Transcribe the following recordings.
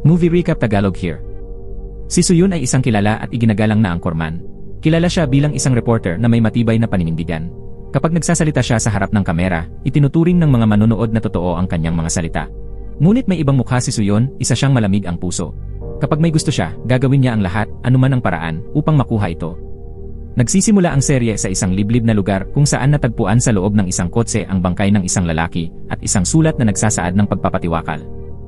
Movie Recap Tagalog here. Si Suyun ay isang kilala at iginagalang na angkorman. Kilala siya bilang isang reporter na may matibay na paninindigan. Kapag nagsasalita siya sa harap ng kamera, itinuturing ng mga manonood na totoo ang kanyang mga salita. Ngunit may ibang mukha si Suyun, isa siyang malamig ang puso. Kapag may gusto siya, gagawin niya ang lahat, anuman ang paraan, upang makuha ito. Nagsisimula ang serye sa isang liblib na lugar kung saan natagpuan sa loob ng isang kotse ang bangkay ng isang lalaki at isang sulat na nagsasaad ng pagpapatiwakal.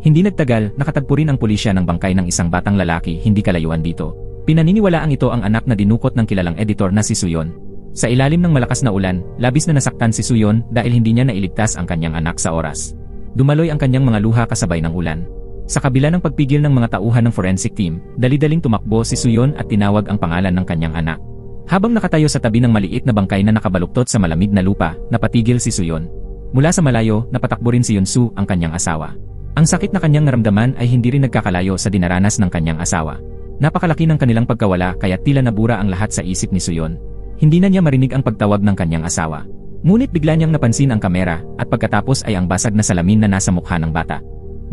Hindi nagtagal, nakatagpo rin ang pulisya ng bangkay ng isang batang lalaki hindi kalayuan dito. Pinaniniwalaang ito ang anak na dinukot ng kilalang editor na si Suyun. Sa ilalim ng malakas na ulan, labis na nasaktan si Suyun dahil hindi niya nailigtas ang kanyang anak sa oras. Dumaloy ang kanyang mga luha kasabay ng ulan. Sa kabila ng pagpigil ng mga tauhan ng forensic team, dali-daling tumakbo si Suyun at tinawag ang pangalan ng kanyang anak. Habang nakatayo sa tabi ng maliit na bangkay na nakabaluktot sa malamig na lupa, napatigil si Suyun. Mula sa malayo, napatakbo rin si Yunsu, ang kanyang asawa. Ang sakit na kanyang naramdaman ay hindi rin nagkakalayo sa dinaranas ng kanyang asawa. Napakalaki ng kanilang pagkawala kaya tila nabura ang lahat sa isip ni Suyun. Hindi na niya marinig ang pagtawag ng kanyang asawa. Ngunit bigla niyang napansin ang kamera at pagkatapos ay ang basag na salamin na nasa mukha ng bata.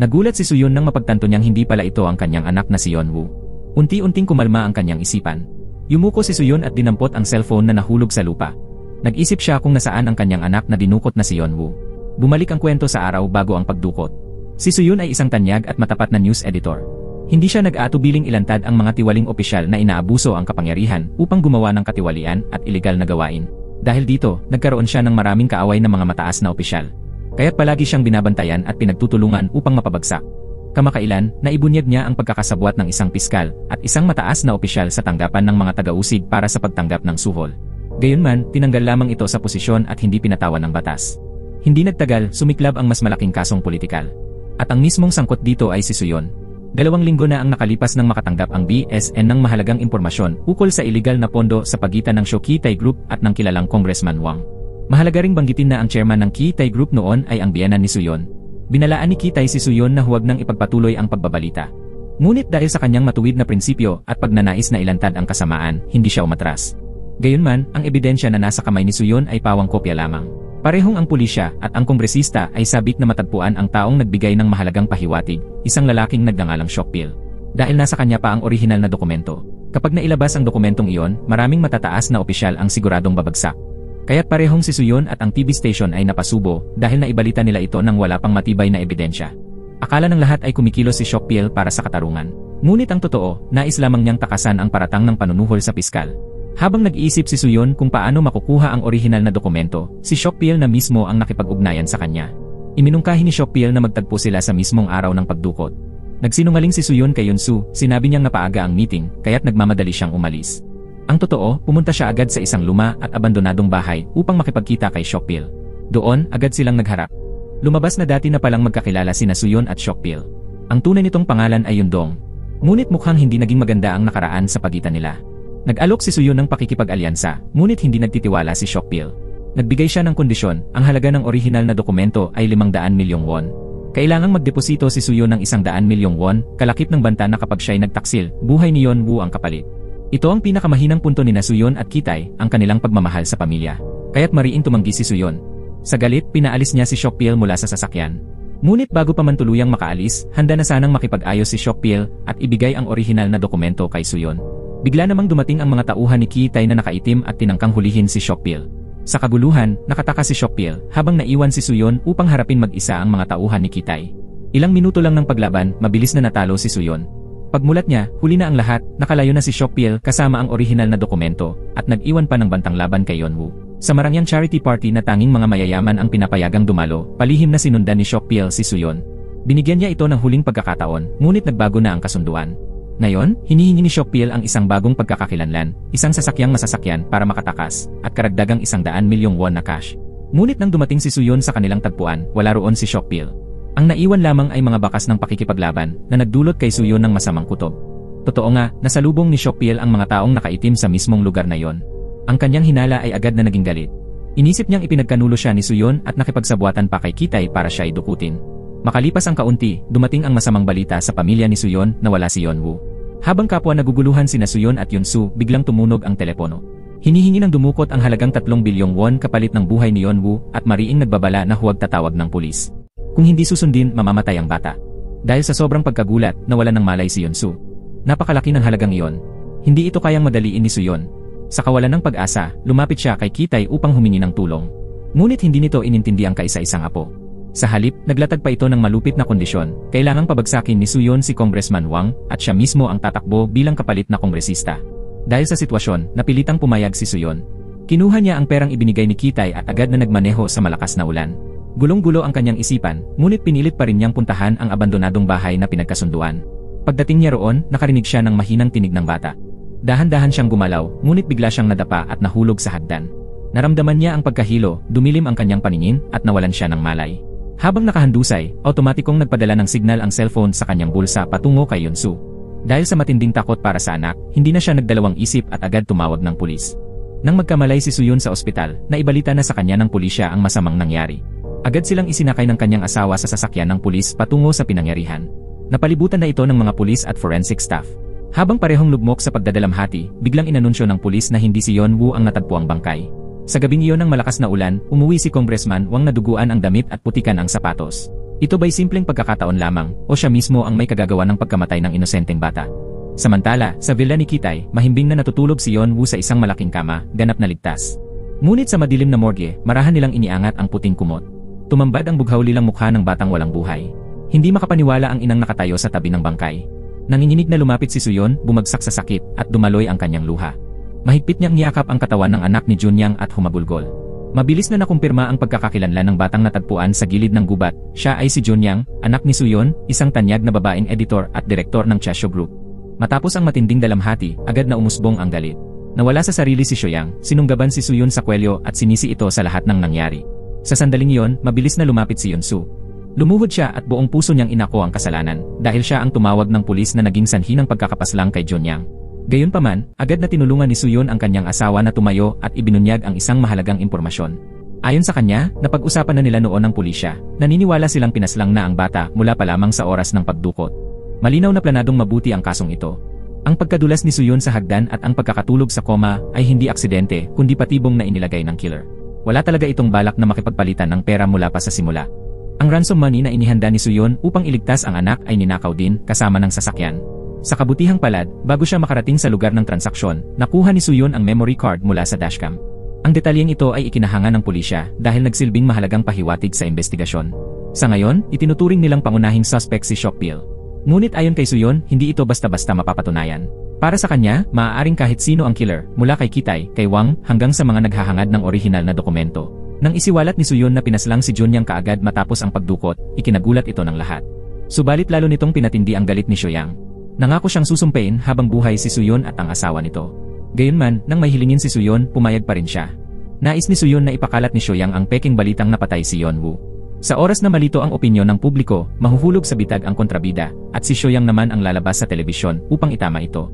Nagulat si Suyun nang mapagtanto niyang hindi pala ito ang kanyang anak na si Yeonwoo. Unti-unting kumalma ang kanyang isipan. Yumuko si Suyun at dinampot ang cellphone na nahulog sa lupa. Nag-isip siya kung nasaan ang kanyang anak na dinukot na si Yeonwoo. Bumalik ang kwento sa araw bago ang pagdukot. Si Suyun ay isang tanyag at matapat na news editor. Hindi siya nag-aatubiling ilantad ang mga tiwaling opisyal na inaabuso ang kapangyarihan upang gumawa ng katiwalian at ilegal na gawain. Dahil dito, nagkaroon siya ng maraming kaaway ng mga mataas na opisyal. Kaya't palagi siyang binabantayan at pinagtutulungan upang mapabagsak. Kamakailan, naibunyag niya ang pagkakasabwat ng isang piskal at isang mataas na opisyal sa tanggapan ng mga taga-usig para sa pagtanggap ng suhol. Gayunman, tinanggal lamang ito sa posisyon at hindi pinatawan ng batas. Hindi nagtagal, sumiklab ang mas malaking kasong politikal. At ang mismong sangkot dito ay si Suyun. 2 linggo na ang nakalipas nang makatanggap ang BSN ng mahalagang impormasyon ukol sa iligal na pondo sa pagitan ng Kitai Group at ng kilalang Congressman Wang. Mahalaga ring banggitin na ang chairman ng Kitai Group noon ay ang biyenan ni Suyun. Binalaan ni Kitai si Suyun na huwag nang ipagpatuloy ang pagbabalita. Ngunit dahil sa kanyang matuwid na prinsipyo at pagnanais na ilantad ang kasamaan, hindi siya umatras. Gayunman, ang ebidensya na nasa kamay ni Suyun ay pawang kopya lamang. Parehong ang pulisya at ang kongresista ay sabik na matagpuan ang taong nagbigay ng mahalagang pahiwatig, isang lalaking nagngangalang Seokpil. Dahil nasa kanya pa ang orihinal na dokumento. Kapag nailabas ang dokumentong iyon, maraming matataas na opisyal ang siguradong babagsak. Kaya't parehong si Suyun at ang TV station ay napasubo dahil naibalita nila ito nang wala pang matibay na ebidensya. Akala ng lahat ay kumikilos si Seokpil para sa katarungan. Ngunit ang totoo, nais lamang niyang takasan ang paratang ng panunuhol sa piskal. Habang nag-iisip si Suyun kung paano makukuha ang orihinal na dokumento, si Seokpil na mismo ang nakipag-ugnayan sa kanya. Iminungkahi ni Seokpil na magtagpo sila sa mismong araw ng pagdukot. Nagsinungaling si Suyun kay Yunsu, sinabi niyang napaaga ang meeting, kaya't nagmamadali siyang umalis. Ang totoo, pumunta siya agad sa isang luma at abandonadong bahay upang makipagkita kay Seokpil. Doon, agad silang nagharap. Lumabas na dati na palang magkakilala sina Suyun at Seokpil. Ang tunay nitong pangalan ay Yundong. Ngunit mukhang hindi naging maganda ang nakaraan sa pagitan nila. Nag-alok si Suyun ng pakikipag-alyansa, ngunit hindi nagtitiwala si Seokpil. Nagbigay siya ng kondisyon, ang halaga ng orihinal na dokumento ay 500 milyong won. Kailangang magdeposito si Suyun ng 100 milyong won, kalakip ng banta na kapag siya'y nagtaksil, buhay ni Yeonwoo ang kapalit. Ito ang pinakamahinang punto ni na Suyun at Kitai, ang kanilang pagmamahal sa pamilya. Kaya't mariing tumanggi si Suyun. Sa galit, pinaalis niya si Seokpil mula sa sasakyan. Ngunit bago pa man tuluyang makaalis, handa na sanang makipag-ayos si Seokpil at ibigay ang orihinal na dokumento kay Suyun. Bigla namang dumating ang mga tauhan ni Kitai na nakaitim at tinangkang hulihin si Seokpil. Sa kaguluhan, nakataka si Seokpil habang naiwan si Suyun upang harapin mag-isa ang mga tauhan ni Kitai. Ilang minuto lang ng paglaban, mabilis na natalo si Suyun. Pagmulat niya, huli na ang lahat, nakalayo na si Seokpil kasama ang orihinal na dokumento at nag-iwan pa ng bantang laban kay Yeonwoo. Sa Marangyang charity party na tanging mga mayayaman ang pinapayagang dumalo, palihim na sinundan ni Seokpil si Suyun. Binigyan niya ito ng huling pagkakataon, ngunit nagbago na ang kasunduan. Ngayon, hinihingi ni Seokpil ang isang bagong pagkakakilanlan, isang sasakyang masasakyan para makatakas, at karagdagang 100 milyong won na cash. Ngunit nang dumating si Suyun sa kanilang tagpuan, wala roon si Seokpil. Ang naiwan lamang ay mga bakas ng pakikipaglaban na nagdulot kay Suyun ng masamang kutob. Totoo nga, nasalubong ni Seokpil ang mga taong nakaitim sa mismong lugar na yon. Ang kanyang hinala ay agad na naging galit. Inisip niyang ipinagkanulo siya ni Suyun at nakipagsabwatan pa kay Kitai para siya ay dukutin. Makalipas ang kaunti, dumating ang masamang balita sa pamilya ni Suyun na wala si Yeonwoo. Habang kapwa naguguluhan sina Suyun at Yunsu, biglang tumunog ang telepono. Hinihingi ng dumukot ang halagang 3 bilyong won kapalit ng buhay ni Yeonwoo at mariing nagbabala na huwag tatawag ng pulis. Kung hindi susundin, mamamatay ang bata. Dahil sa sobrang pagkagulat, nawalan ng malay si Yunsu. Napakalaki ng halagang iyon. Hindi ito kayang madaliin ni Suyon. Sa kawalan ng pag-asa, lumapit siya kay Kitay upang humingi ng tulong. Ngunit hindi nito inintindi ang kaisa-isang apo. Sa halip, naglatag pa ito ng malupit na kondisyon. Kailangang pabagsakin ni Suyon si Congressman Wang at siya mismo ang tatakbo bilang kapalit na kongresista. Dahil sa sitwasyon, napilitang pumayag si Suyon. Kinuha niya ang perang ibinigay ni Kitay at agad na nagmaneho sa malakas na ulan. Gulong-gulo ang kanyang isipan, ngunit pinilit pa rin niyang puntahan ang abandonadong bahay na pinagkasunduan. Pagdating niya roon, nakarinig siya ng mahinang tinig ng bata. Dahan-dahan siyang gumalaw, ngunit bigla siyang nadapa at nahulog sa hagdan. Naramdaman niya ang pagkahilo, dumilim ang kanyang paningin at nawalan siya ng malay. Habang nakahandusay, automatikong nagpadala ng signal ang cellphone sa kanyang bulsa patungo kay Yunsu. Dahil sa matinding takot para sa anak, hindi na siya nagdalawang isip at agad tumawag ng pulis. Nang magkamalay si Suyon sa ospital, naibalita na sa kanya ng pulisya ang masamang nangyari. Agad silang isinakay ng kanyang asawa sa sasakyan ng pulis patungo sa pinangyarihan. Napalibutan na ito ng mga pulis at forensic staff. Habang parehong lugmok sa pagdadalamhati, biglang inanunsyo ng pulis na hindi si Yonwoo ang natagpuang bangkay. Sa gabing iyon ng malakas na ulan, umuwi si Congressman Wang na duguan ang damit at putikan ang sapatos. Ito ba'y simpleng pagkakataon lamang o siya mismo ang may kagagawa ng pagkamatay ng inosenteng bata? Samantala, sa villa ni Kitay, mahimbing na natutulog si Yonwoo sa isang malaking kama, ganap na ligtas. Ngunit sa madilim na morgue, marahan nilang iniangat ang puting kumot. Tumambad ang bughawlilang mukha ng batang walang buhay. Hindi makapaniwala ang inang nakatayo sa tabi ng bangkay. Nanginginig na lumapit si Suyon, bumagsak sa sakit, at dumaloy ang kanyang luha. Mahigpit niyang niyakap ang katawan ng anak ni Junyang at humabulgol. Mabilis na nakumpirma ang pagkakakilanlan ng batang natagpuan sa gilid ng gubat. Siya ay si Junyang, anak ni Suyon, isang tanyag na babaeng editor at direktor ng Chasho Group. Matapos ang matinding dalamhati, agad na umusbong ang galit. Nawala sa sarili si Shoyang, sinunggaban si Suyon sa kwelyo at sinisi ito sa lahat ng nangyari. Sa sandaling iyon, mabilis na lumapit si Yunsu. Lumuhod siya at buong puso niyang inako ang kasalanan dahil siya ang tumawag ng pulis na naging sanhi ng pagkakapaslang kay Junyang. Gayunpaman, agad na tinulungan ni Suyon ang kanyang asawa na tumayo at ibinunyag ang isang mahalagang impormasyon. Ayon sa kanya, napag-usapan na nila noon ng pulisya, naniniwala silang pinaslang na ang bata mula pa lamang sa oras ng pagdukot. Malinaw na planadong mabuti ang kasong ito. Ang pagkadulas ni Suyon sa hagdan at ang pagkakatulog sa koma ay hindi aksidente kundi patibong na inilagay ng killer. Wala talaga itong balak na makipagpalitan ng pera mula pa sa simula. Ang ransom money na inihanda ni Suyon upang iligtas ang anak ay ninakaw din kasama ng sasakyan. Sa kabutihang palad, bago siya makarating sa lugar ng transaksyon, nakuha ni Suyon ang memory card mula sa dashcam. Ang detalyeng ito ay ikinahanga ng pulisya dahil nagsilbing mahalagang pahiwatig sa investigasyon. Sa ngayon, itinuturing nilang pangunahing suspect si Shokpil. Ngunit ayon kay Suyon, hindi ito basta-basta mapapatunayan. Para sa kanya, maaaring kahit sino ang killer, mula kay Kitay, kay Wang, hanggang sa mga naghahangad ng orihinal na dokumento. Nang isiwalat ni Suyon na pinaslang si Junyang kaagad matapos ang pagdukot, ikinagulat ito ng lahat. Subalit lalo nitong pinatindi ang galit ni Shoyang. Nangako siyang susumpain habang buhay si Suyon at ang asawa nito. Gayunman, nang may hilingin si Suyon, pumayag pa rin siya. Nais ni Suyon na ipakalat ni Shoyang ang peking balitang napatay si Yonwoo. Sa oras na malito ang opinyon ng publiko, mahuhulog sa bitag ang kontrabida, at si Shoyang naman ang lalabas sa telebisyon upang itama ito.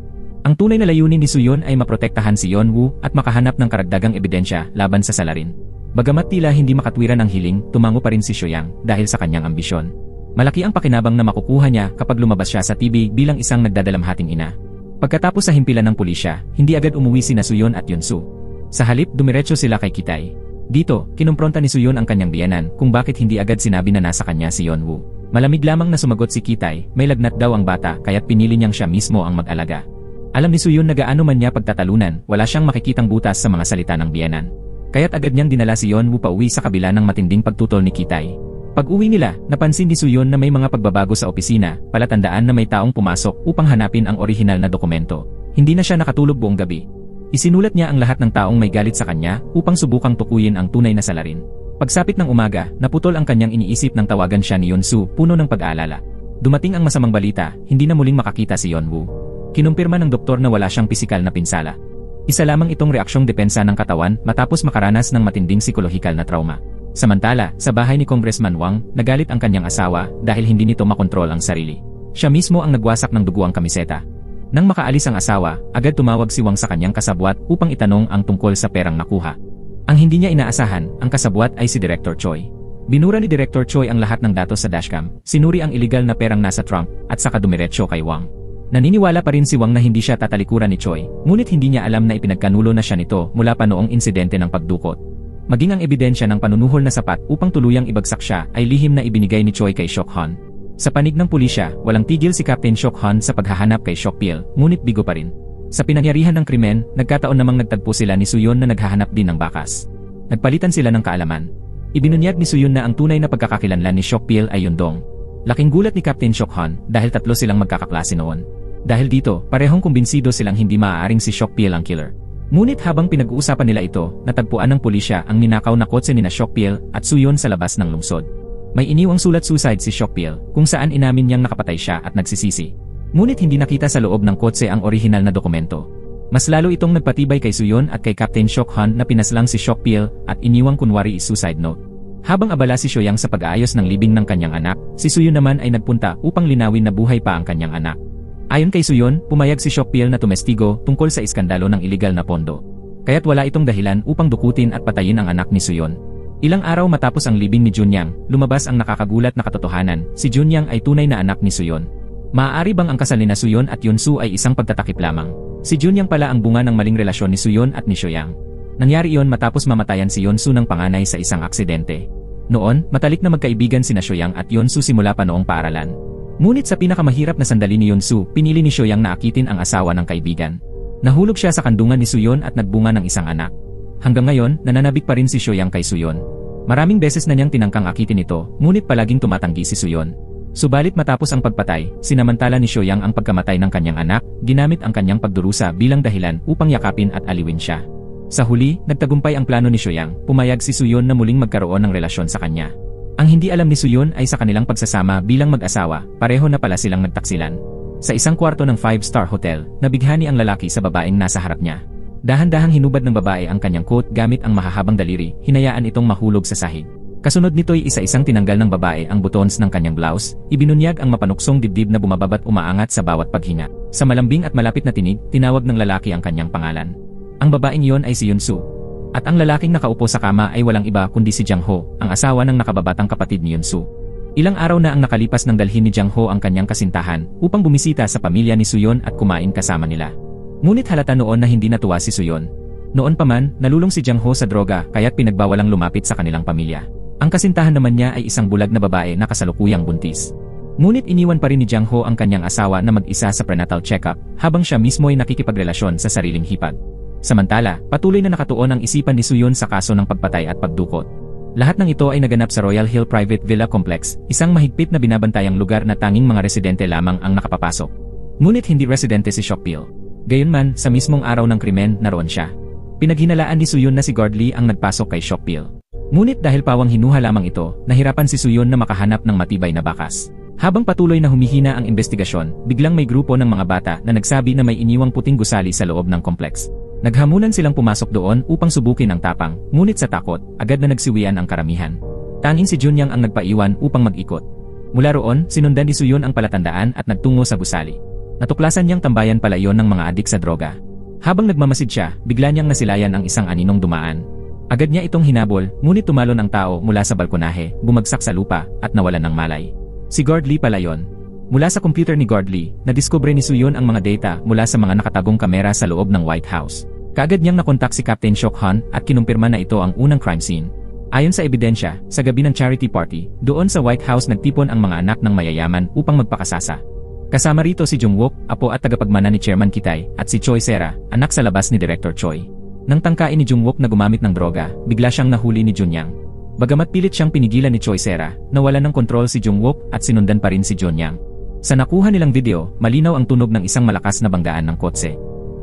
Ang tunay na layunin ni Suyon ay maprotektahan si Yonwoo at makahanap ng karagdagang ebidensya laban sa salarin. Bagamat tila hindi makatwiran ang hiling, tumango pa rin si Shoyang dahil sa kanyang ambisyon. Malaki ang pakinabang na makukuha niya kapag lumabas siya sa TV bilang isang nagdadalamhating ina. Pagkatapos sa himpilan ng pulisya, hindi agad umuwi sina Suyon at Yunsu. Sa halip, dumiretso sila kay Kitay. Dito, kinumpronta ni Suyon ang kanyang biyanan kung bakit hindi agad sinabi na nasa kanya si Yonwoo. Malamig lamang na sumagot si Kitay, may lagnat daw ang bata kaya't pinili niyang siya mismo ang mag-alaga. Alam ni Suyon na gaano man niya pagtatalunan, wala siyang makikitang butas sa mga salita ng biyanan. Kaya't agad niyang dinala si Yonwoo pauwi sa kabila ng matinding pagtutol ni Kitay. Pag-uwi nila, napansin ni Suyon na may mga pagbabago sa opisina, palatandaan na may taong pumasok upang hanapin ang orihinal na dokumento. Hindi na siya nakatulog buong gabi. Isinulat niya ang lahat ng taong may galit sa kanya upang subukang tukuyin ang tunay na salarin. Pagsapit ng umaga, naputol ang kanyang iniisip nang tawagan siya ni Yunsu, puno ng pag-aalala. Dumating ang masamang balita, hindi na muling makakita si Yonwoo. Kinumpirma ng doktor na wala siyang pisikal na pinsala. Isa lamang itong reaksyong depensa ng katawan matapos makaranas ng matinding psikolohikal na trauma. Samantala, sa bahay ni Congressman Wang, nagalit ang kanyang asawa dahil hindi nito makontrol ang sarili. Siya mismo ang nagwasak ng duguang kamiseta. Nang makaalis ang asawa, agad tumawag si Wang sa kanyang kasabwat upang itanong ang tungkol sa perang nakuha. Ang hindi niya inaasahan, ang kasabwat ay si Director Choi. Binura ni Director Choi ang lahat ng datos sa dashcam, sinuri ang iligal na perang nasa trunk, at saka dumiretso kay Wang. Naniniwala pa rin si Wang na hindi siya tatalikuran ni Choi, ngunit hindi niya alam na ipinagkanulo na siya nito mula pa noong insidente ng pagdukot. Maging ang ebidensya ng panunuhol na sapat upang tuluyang ibagsak siya ay lihim na ibinigay ni Choi kay Shokhon. Sa panig ng pulisya, walang tigil si Captain Shock-han sa paghahanap kay Shock-pil, ngunit bigo pa rin. Sa pinangyarihan ng krimen, nagkataon namang nagtagpo sila ni Soo-yeon na naghahanap din ng bakas. Nagpalitan sila ng kaalaman. Ibinunyag ni Soo-yeon na ang tunay na pagkakakilanlan ni Shock-pil ay Yundong. Laking gulat ni Captain Shock-han dahil tatlo silang magkakaklase noon. Dahil dito, parehong kumbinsido silang hindi maaaring si Shock-pil ang killer. Ngunit habang pinag-uusapan nila ito, natagpuan ng pulisya ang ninakaw na kotse ni Shock-pil at Soo-yeon sa labas ng lungsod. May iniwang sulat suicide si Shock-pil kung saan inamin niyang nakapatay siya at nagsisisi. Ngunit hindi nakita sa loob ng kotse ang orihinal na dokumento. Mas lalo itong nagpatibay kay Soo-yeon at kay Captain Shock-han na pinaslang si Shock-pil at iniwang kunwari suicide note. Habang abala si Shoyang sa pag-aayos ng libing ng kanyang anak, si Soo-yeon naman ay nagpunta upang linawin na buhay pa ang kanyang anak. Ayon kay Soo-yeon, pumayag si Shock-pil na tumestigo tungkol sa iskandalo ng iligal na pondo. Kaya't wala itong dahilan upang dukutin at patayin ang anak ni Soo-yeon. Ilang araw matapos ang libing ni Junyang, lumabas ang nakakagulat na katotohanan, si Junyang ay tunay na anak ni Soo-yeon. Maaari bang ang kasal ni Soo-yeon at Yeon-soo ay isang pagtatakip lamang? Si Junyang pala ang bunga ng maling relasyon ni Soo-yeon at ni Shoyang. Nangyari iyon matapos mamatayan si Yeon-soo ng panganay sa isang aksidente. Noon, matalik na magkaibigan sina Shoyang at Yeon-soo simula pa noong paaralan. Ngunit sa pinakamahirap na sandali ni Yeon-soo, pinili ni Shoyang na akitin ang asawa ng kaibigan. Nahulog siya sa kandungan ni Soo-yeon at nagbunga ng isang anak. Hanggang ngayon, nananabik pa rin si Shoyang kay Soo-yeon. Maraming beses na niyang tinangkang akitin ito, ngunit palaging tumatanggi si Soo-yeon. Subalit matapos ang pagpatay, sinamantala ni Shoyang ang pagkamatay ng kanyang anak, ginamit ang kanyang pagdurusa bilang dahilan upang yakapin at aliwin siya. Sa huli, nagtagumpay ang plano ni Shoyang, pumayag si Soo-yeon na muling magkaroon ng relasyon sa kanya. Ang hindi alam ni Soo-yeon ay sa kanilang pagsasama bilang mag-asawa, pareho na pala silang nagtaksilan. Sa isang kwarto ng 5-star hotel, nabighani ang lalaki sa babaeng nasa harap niya. Dahan-dahang hinubad ng babae ang kanyang coat gamit ang mahahabang daliri, hinayaan itong mahulog sa sahig. Kasunod nito'y isa-isang tinanggal ng babae ang buttons ng kanyang blouse, ibinunyag ang mapanuksong dibdib na bumababat umaangat sa bawat paghinga. Sa malambing at malapit na tinig, tinawag ng lalaki ang kanyang pangalan. Ang babaeng iyon ay si Yeon-soo. At ang lalaking nakaupo sa kama ay walang iba kundi si Jang-ho, ang asawa ng nakababatang kapatid ni Yeon-soo. Ilang araw na ang nakalipas nang dalhin ni Jang-ho ang kanyang kasintahan upang bumisita sa pamilya ni Soo-yeon at kumain kasama nila. Ngunit halata noon na hindi natuwa si Soo-yeon. Noon pa man, nalulung si Jang-ho sa droga kaya't pinagbawalang lumapit sa kanilang pamilya. Ang kasintahan naman niya ay isang bulag na babae na kasalukuyang buntis. Ngunit iniwan pa rin ni Jang-ho ang kanyang asawa na mag-isa sa prenatal check-up habang siya mismo ay nakikipagrelasyon sa sariling hipag. Samantala, patuloy na nakatuon ang isipan ni Soo-yeon sa kaso ng pagpatay at pagdukot. Lahat ng ito ay naganap sa Royal Hill Private Villa Complex, isang mahigpit na binabantayang lugar na tanging mga residente lamang ang nakapapasok. Ngunit hindi residente si Shock-pil. Gayunman, sa mismong araw ng krimen, naroon siya. Pinaghinalaan ni Soo-yeon na si Guard Lee ang nagpasok kay Shock-pil. Ngunit dahil pawang hinuha lamang ito, nahirapan si Soo-yeon na makahanap ng matibay na bakas. Habang patuloy na humihina ang investigasyon, biglang may grupo ng mga bata na nagsabi na may iniwang puting gusali sa loob ng kompleks. Naghamunan silang pumasok doon upang subukin ang tapang, ngunit sa takot, agad na nagsiwian ang karamihan. Tanging si Junyang ang nagpaiwan upang mag-ikot. Mula roon, sinundan ni Soo-yeon ang palatandaan at nagtungo sa gusali. Natuklasan niyang tambayan pala iyon ng mga adik sa droga. Habang nagmamasid siya, bigla niyang nasilayan ang isang aninong dumaan. Agad niya itong hinabol, ngunit tumalon ang tao mula sa balkonahe, bumagsak sa lupa, at nawalan ng malay. Si Guard Lee pala yon. Mula sa computer ni Guard Lee, nadiskubre ni Soo-yeon ang mga data mula sa mga nakatagong kamera sa loob ng White House. Kaagad niyang nakontak si Captain Shock-han at kinumpirma na ito ang unang crime scene. Ayon sa ebidensya, sa gabi ng charity party, doon sa White House nagtipon ang mga anak ng mayayaman upang magpakasasa. Kasama rito si Jung-wook, apo at tagapagmana ni Chairman Kitay, at si Choi Sera, anak sa labas ni Director Choi. Nang tangkain ni Jung-wook na gumamit ng droga, bigla siyang nahuli ni Junyang. Bagamat pilit siyang pinigilan ni Choi Sera, nawalan ng kontrol si Jung-wook at sinundan pa rin si Junyang. Sa nakuha nilang video, malinaw ang tunog ng isang malakas na banggaan ng kotse.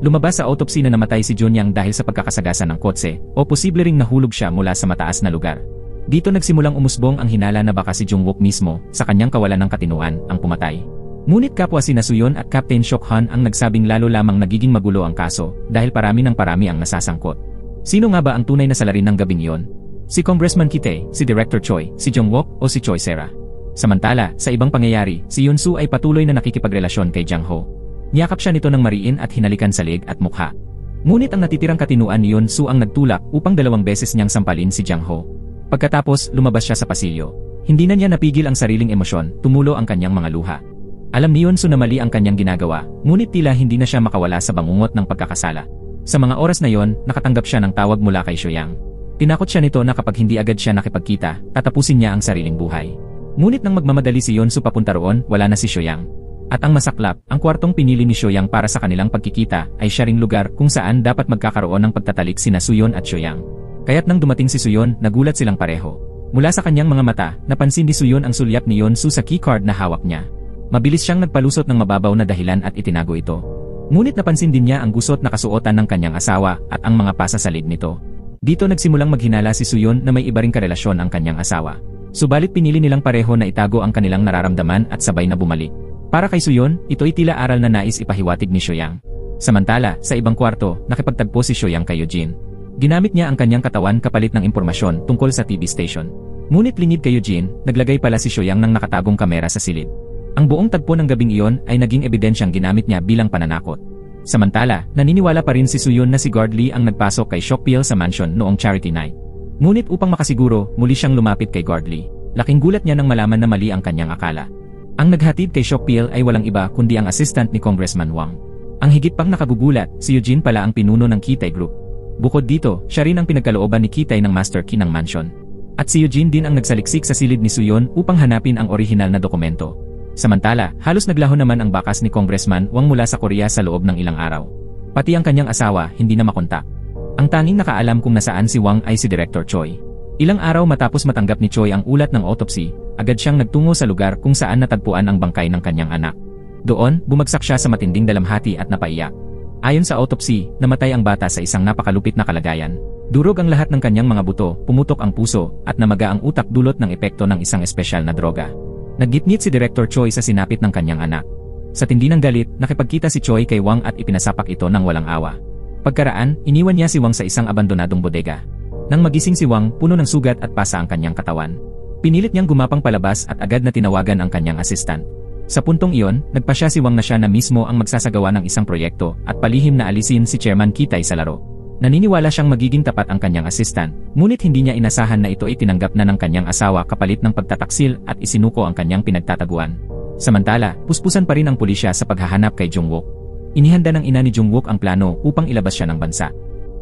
Lumabas sa autopsy na namatay si Junyang dahil sa pagkakasagasa ng kotse, o posible ring nahulog siya mula sa mataas na lugar. Dito nagsimulang umusbong ang hinala na baka si Jung-wook mismo, sa kanyang kawalan ng katinuan, ang pumatay. Ngunit kapwa sina Soo-yeon at Captain Shock-han ang nagsabing lalo lamang nagiging magulo ang kaso dahil parami ng parami ang nasasangkot. Sino nga ba ang tunay na salarin ng gabing iyon? Si Congressman Kitay, si Director Choi, si Jung-wook o si Choi Sera? Samantala, sa ibang pangyayari, si Yeon-soo ay patuloy na nakikipagrelasyon kay Jang-ho. Niyakap siya nito ng mariin at hinalikan sa leg at mukha. Ngunit ang natitirang katinuan ni Yeon-soo ang nagtulak upang 2 beses niyang sampalin si Jang-ho. Pagkatapos, lumabas siya sa pasilyo. Hindi na niya napigil ang sariling emosyon, tumulo ang kanyang mga luha. Alam ni Yeon-soo na mali ang kanyang ginagawa, ngunit tila hindi na siya makawala sa bangungot ng pagkakasala. Sa mga oras na yon, nakatanggap siya ng tawag mula kay Shoyang. Tinakot siya nito na kapag hindi agad siya nakipagkita, tatapusin niya ang sariling buhay. Ngunit nang magmamadali si Yonsu papunta roon, wala na si Shoyang. At ang masaklap, ang kwartong pinili ni Shoyang para sa kanilang pagkikita ay siya ring lugar kung saan dapat magkakaroon ng pagtatalik sina Suyon at Shoyang. Kaya't nang dumating si Suyon, nagulat silang pareho. Mula sa kanyang mga mata, napansin ni Suyon ang sulyap ni Yonsu sa keycard na hawak niya. Mabilis siyang nagpalusot ng mababaw na dahilan at itinago ito. Ngunit napansin din niya ang gusot na kasuotan ng kanyang asawa at ang mga pasasalid nito. Dito nagsimulang maghinala si Suyon na may iba ring karelasyon ang kanyang asawa. Subalit pinili nilang pareho na itago ang kanilang nararamdaman at sabay na bumalik. Para kay Suyon, ito'y tila aral na nais ipahiwatig ni Shoyang. Samantala, sa ibang kwarto, nakipagtagpo si Shoyang kay Eugene. Ginamit niya ang kanyang katawan kapalit ng impormasyon tungkol sa TV station. Ngunit lingid kay Eugene, naglagay pala si Shoyang ng nakatagong kamera sa silid. Ang buong tagpo ng gabing iyon ay naging ebidensyang ginamit niya bilang pananakot. Samantala, naniniwala pa rin si Suyon na si Guard Lee ang nagpasok kay Seokpil sa mansion noong charity night. Ngunit upang makasiguro, muli siyang lumapit kay Guard Lee. Laking gulat niya nang malaman na mali ang kanyang akala. Ang naghatid kay Seokpil ay walang iba kundi ang assistant ni Congressman Wang. Ang higit pang nakagugulat, si Eugene pala ang pinuno ng Kitay Group. Bukod dito, siya rin ang pinagkalooban ni Kitay ng master key ng mansion. At si Eugene din ang nagsaliksik sa silid ni Suyon upang hanapin ang orihinal na dokumento. Samantala, halos naglaho naman ang bakas ni Congressman Wang mula sa Korea sa loob ng ilang araw. Pati ang kanyang asawa, hindi na makontak. Ang tanging nakaalam kung nasaan si Wang ay si Director Choi. Ilang araw matapos matanggap ni Choi ang ulat ng autopsy, agad siyang nagtungo sa lugar kung saan natagpuan ang bangkay ng kanyang anak. Doon, bumagsak siya sa matinding dalamhati at napaiyak. Ayon sa autopsy, namatay ang bata sa isang napakalupit na kalagayan. Durog ang lahat ng kanyang mga buto, pumutok ang puso, at namaga ang utak dulot ng epekto ng isang espesyal na droga. Naggitngit si Director Choi sa sinapit ng kanyang anak. Sa tindi ng galit, nakipagkita si Choi kay Wang at ipinasapak ito ng walang awa. Pagkaraan, iniwan niya si Wang sa isang abandonadong bodega. Nang magising si Wang, puno ng sugat at pasa ang kanyang katawan. Pinilit niyang gumapang palabas at agad na tinawagan ang kanyang assistant. Sa puntong iyon, nagpasya si Wang na siya na mismo ang magsasagawa ng isang proyekto at palihim na alisin si Chairman Kitay sa laro. Naniniwala siyang magiging tapat ang kanyang assistant, ngunit hindi niya inasahan na ito ay tinanggap na ng kanyang asawa kapalit ng pagtataksil at isinuko ang kanyang pinagtataguan. Samantala, puspusan pa rin ang pulisya sa paghahanap kay Jungwook. Inihanda ng ina ni Jungwook ang plano upang ilabas siya ng bansa.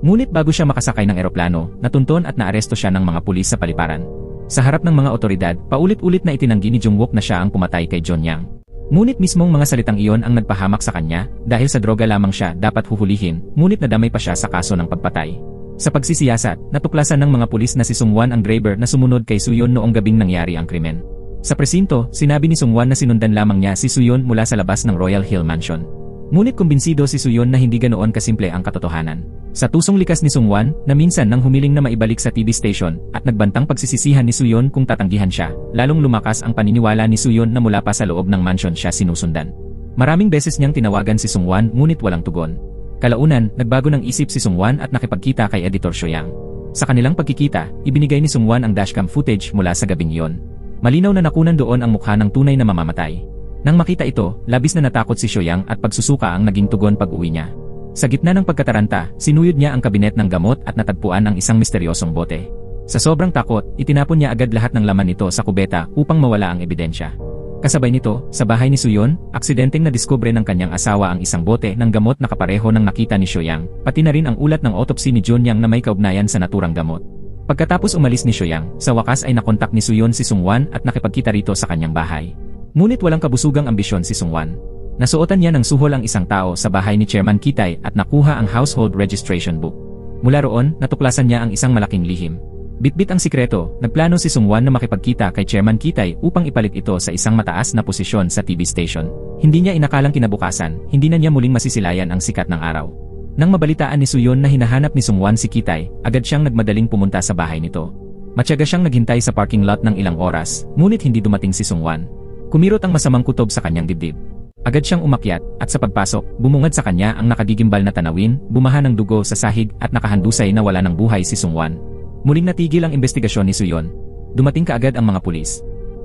Ngunit bago siya makasakay ng eroplano, natunton at naaresto siya ng mga pulis sa paliparan. Sa harap ng mga otoridad, paulit-ulit na itinanggi ni Jungwook na siya ang pumatay kay John Yang. Ngunit mismong mga salitang iyon ang nagpahamak sa kanya, dahil sa droga lamang siya dapat huhulihin, ngunit nadamay pa siya sa kaso ng pagpatay. Sa pagsisiyasat, natuklasan ng mga pulis na si Sungwan ang driver na sumunod kay Suyon noong gabing nangyari ang krimen. Sa presinto, sinabi ni Sungwan na sinundan lamang niya si Suyon mula sa labas ng Royal Hill Mansion. Ngunit kumbinsido si Suyon na hindi ganoon kasimple ang katotohanan. Sa tusong likas ni Sungwan, na minsan nang humiling na maibalik sa TV station, at nagbantang pagsisisihan ni Suyon kung tatanggihan siya, lalong lumakas ang paniniwala ni Suyon na mula pa sa loob ng mansion siya sinusundan. Maraming beses niyang tinawagan si Sungwan ngunit walang tugon. Kalaunan, nagbago ng isip si Sungwan at nakipagkita kay Editor Shoyang. Sa kanilang pagkikita, ibinigay ni Sungwan ang dashcam footage mula sa gabing iyon. Malinaw na nakunan doon ang mukha ng tunay na mamamatay. Nang makita ito, labis na natakot si Shoyang at pagsusuka ang naging tugon pag-uwi niya. Sa gitna ng pagkataranta, sinuyod niya ang kabinet ng gamot at natagpuan ang isang misteryosong bote. Sa sobrang takot, itinapon niya agad lahat ng laman nito sa kubeta upang mawala ang ebidensya. Kasabay nito, sa bahay ni Suyon, aksidenteng nadiskubre ng kanyang asawa ang isang bote ng gamot na kapareho ng nakita ni Shoyang, pati na rin ang ulat ng autopsy ni John Yang na may kaugnayan sa naturang gamot. Pagkatapos umalis ni Shoyang, sa wakas ay nakontak ni Suyon si Sungwan at nakipagkita rito sa kanyang bahay. Ngunit walang kabusugang ambisyon si Sungwan. Nasuotan niya ng suhol ang isang tao sa bahay ni Chairman Kitay at nakuha ang household registration book. Mula roon, natuklasan niya ang isang malaking lihim. Bitbit ang sikreto, nagplano si Sungwan na makipagkita kay Chairman Kitay upang ipalit ito sa isang mataas na posisyon sa TV station. Hindi niya inakalang kinabukasan, hindi na niya muling masisilayan ang sikat ng araw. Nang mabalitaan ni Suyon na hinahanap ni Sungwan si Kitay, agad siyang nagmadaling pumunta sa bahay nito. Matyaga siyang naghintay sa parking lot ng ilang oras, ngunit hindi dumating si Sungwan. Kumirot ang masamang kutob sa kanyang dibdib. Agad siyang umakyat, at sa pagpasok, bumungad sa kanya ang nakagigimbal na tanawin, bumaha ng dugo sa sahig at nakahandusay na wala ng buhay si Sungwan. Muling natigil ang investigasyon ni Suyon. Dumating kaagad ang mga pulis.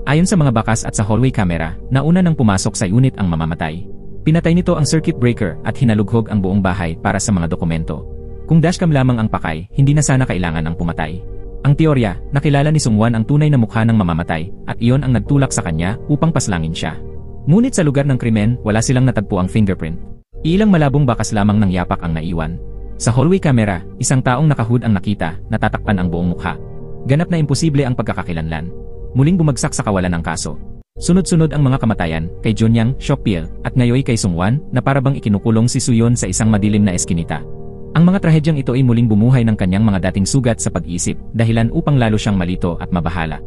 Ayon sa mga bakas at sa hallway camera, nauna nang pumasok sa unit ang mamamatay. Pinatay nito ang circuit breaker at hinalughog ang buong bahay para sa mga dokumento. Kung dashcam lamang ang pakay, hindi na sana kailangan ang pumatay. Ang teorya, nakilala ni Sungwan ang tunay na mukha ng mamamatay, at iyon ang nagtulak sa kanya upang paslangin siya. Ngunit sa lugar ng krimen, wala silang natagpo ang fingerprint. Ilang malabong bakas lamang ng yapak ang naiwan. Sa hallway camera, isang taong nakahood ang nakita, natatakpan ang buong mukha. Ganap na imposible ang pagkakakilanlan. muling bumagsak sa kawalan ng kaso. Sunod-sunod ang mga kamatayan, kay Junyang, Shokpil, at ngayon kay Sungwan, na parabang ikinukulong si Suyon sa isang madilim na eskinita. Ang mga trahedyang ito ay muling bumuhay ng kanyang mga dating sugat sa pag-iisip, dahilan upang lalo siyang malito at mabahala.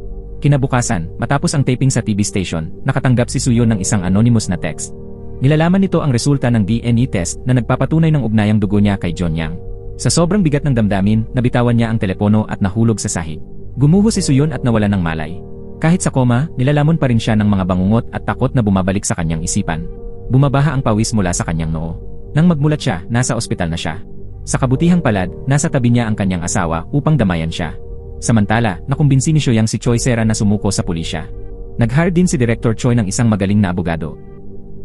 Kinabukasan, matapos ang taping sa TV station, nakatanggap si Suyon ng isang anonymous na text. Nilalaman nito ang resulta ng DNA test na nagpapatunay ng ugnayang dugo niya kay Junyang. Sa sobrang bigat ng damdamin, nabitawan niya ang telepono at nahulog sa sahig. Gumuho si Suyon at nawala ng malay. Kahit sa koma, nilalamon pa rin siya ng mga bangungot at takot na bumabalik sa kanyang isipan. Bumabaha ang pawis mula sa kanyang noo. Nang magmulat siya, nasa ospital na siya. Sa kabutihang palad, nasa tabi niya ang kanyang asawa upang damayan siya. Samantala, nakumbinsi ni Shoyang si Choi Sera na sumuko sa pulisya. Nag-hire din si Director Choi ng isang magaling na abogado.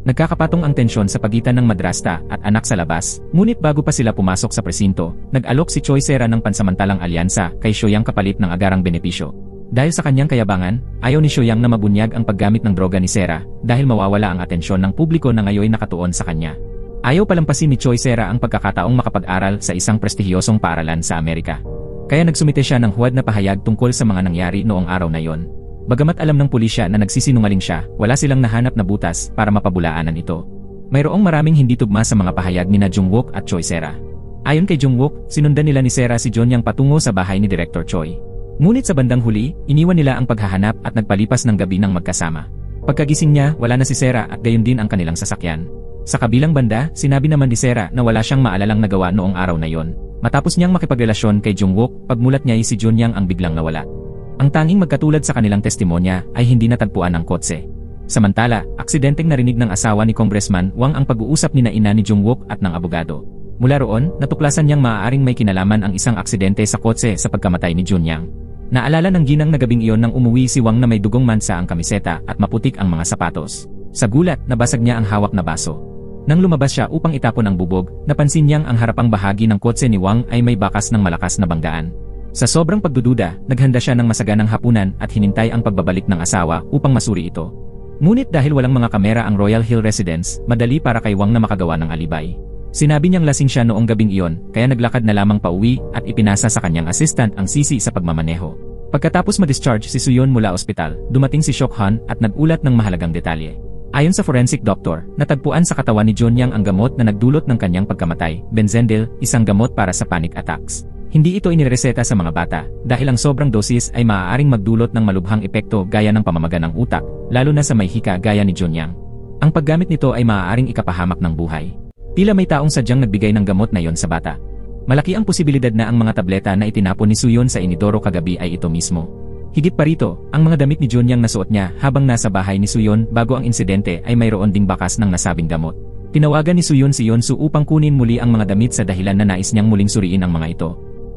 Nagkakapatong ang tensyon sa pagitan ng madrasta at anak sa labas, ngunit bago pa sila pumasok sa presinto, nag-alok si Choi Sera ng pansamantalang alyansa kay Shoyang kapalit ng agarang benepisyo. Dahil sa kanyang kayabangan, ayaw ni Shoyang na mabunyag ang paggamit ng droga ni Sera dahil mawawala ang atensyon ng publiko na ngayon nakatuon sa kanya. Ayaw palampasin ni Choi Sera ang pagkakataong makapag-aral sa isang prestihiyosong paaralan sa Amerika. Kaya nagsumite siya ng huwad na pahayag tungkol sa mga nangyari noong araw na yon. Bagamat alam ng pulisya na nagsisinungaling siya, wala silang nahanap na butas para mapabulaanan ito. Mayroong maraming hindi tugma sa mga pahayag ni Jungwook at Choi Sera. Ayon kay Jungwook, sinundan nila ni Sera si Junyang patungo sa bahay ni Director Choi. Ngunit sa bandang huli, iniwan nila ang paghahanap at nagpalipas ng gabi ng magkasama. Pagkagising niya, wala na si Sera at gayon din ang kanilang sasakyan. Sa kabilang banda, sinabi naman ni Sera na wala siyang maalalang nagawa noong araw na yon. Matapos niyang makipagrelasyon kay Jungwook, pagmulat niya ay si Junyang ang biglang nawala. Ang tanging magkatulad sa kanilang testimonya ay hindi natagpuan ng kotse. Samantala, aksidenteng narinig ng asawa ni Congressman Wang ang pag-uusap ni ina ni Jungwook at ng abogado. Mula roon, natuklasan niyang maaaring may kinalaman ang isang aksidente sa kotse sa pagkamatay ni Junyang. Naalala ng ginang na gabing iyon nang umuwi si Wang na may dugong mansa ang kamiseta at maputik ang mga sapatos. Sa gulat, nabasag niya ang hawak na baso. Nang lumabas siya upang itapon ang bubog, napansin niyang ang harapang bahagi ng kotse ni Wang ay may bakas ng malakas na banggaan. Sa sobrang pagdududa, naghanda siya ng masaganang hapunan at hinintay ang pagbabalik ng asawa upang masuri ito. Ngunit dahil walang mga kamera ang Royal Hill Residence, madali para kay Wang na makagawa ng alibay. Sinabi niyang lasing siya noong gabing iyon, kaya naglakad na lamang pauwi at ipinasa sa kanyang assistant ang sisi sa pagmamaneho. Pagkatapos ma-discharge si Suyon mula ospital, dumating si Shokhan at nagulat ng mahalagang detalye. Ayon sa forensic doctor, natagpuan sa katawan ni Junyang ang gamot na nagdulot ng kanyang pagkamatay, Benzendil, isang gamot para sa panic attacks. Hindi ito inireseta sa mga bata, dahil ang sobrang dosis ay maaaring magdulot ng malubhang epekto gaya ng pamamaga ng utak, lalo na sa may hika gaya ni Junyang. Ang paggamit nito ay maaaring ikapahamak ng buhay. Tila may taong sadyang nagbigay ng gamot na yon sa bata. Malaki ang posibilidad na ang mga tableta na itinapon ni Suyon sa inidoro kagabi ay ito mismo. Higit pa rito, ang mga damit ni Junyang na suot niya habang nasa bahay ni Suyon bago ang insidente ay mayroon ding bakas ng nasabing gamot. Tinawagan ni Suyon si Yonsu upang kunin muli ang mga damit sa dahilan na nais niyang muling suriin ang mga ito.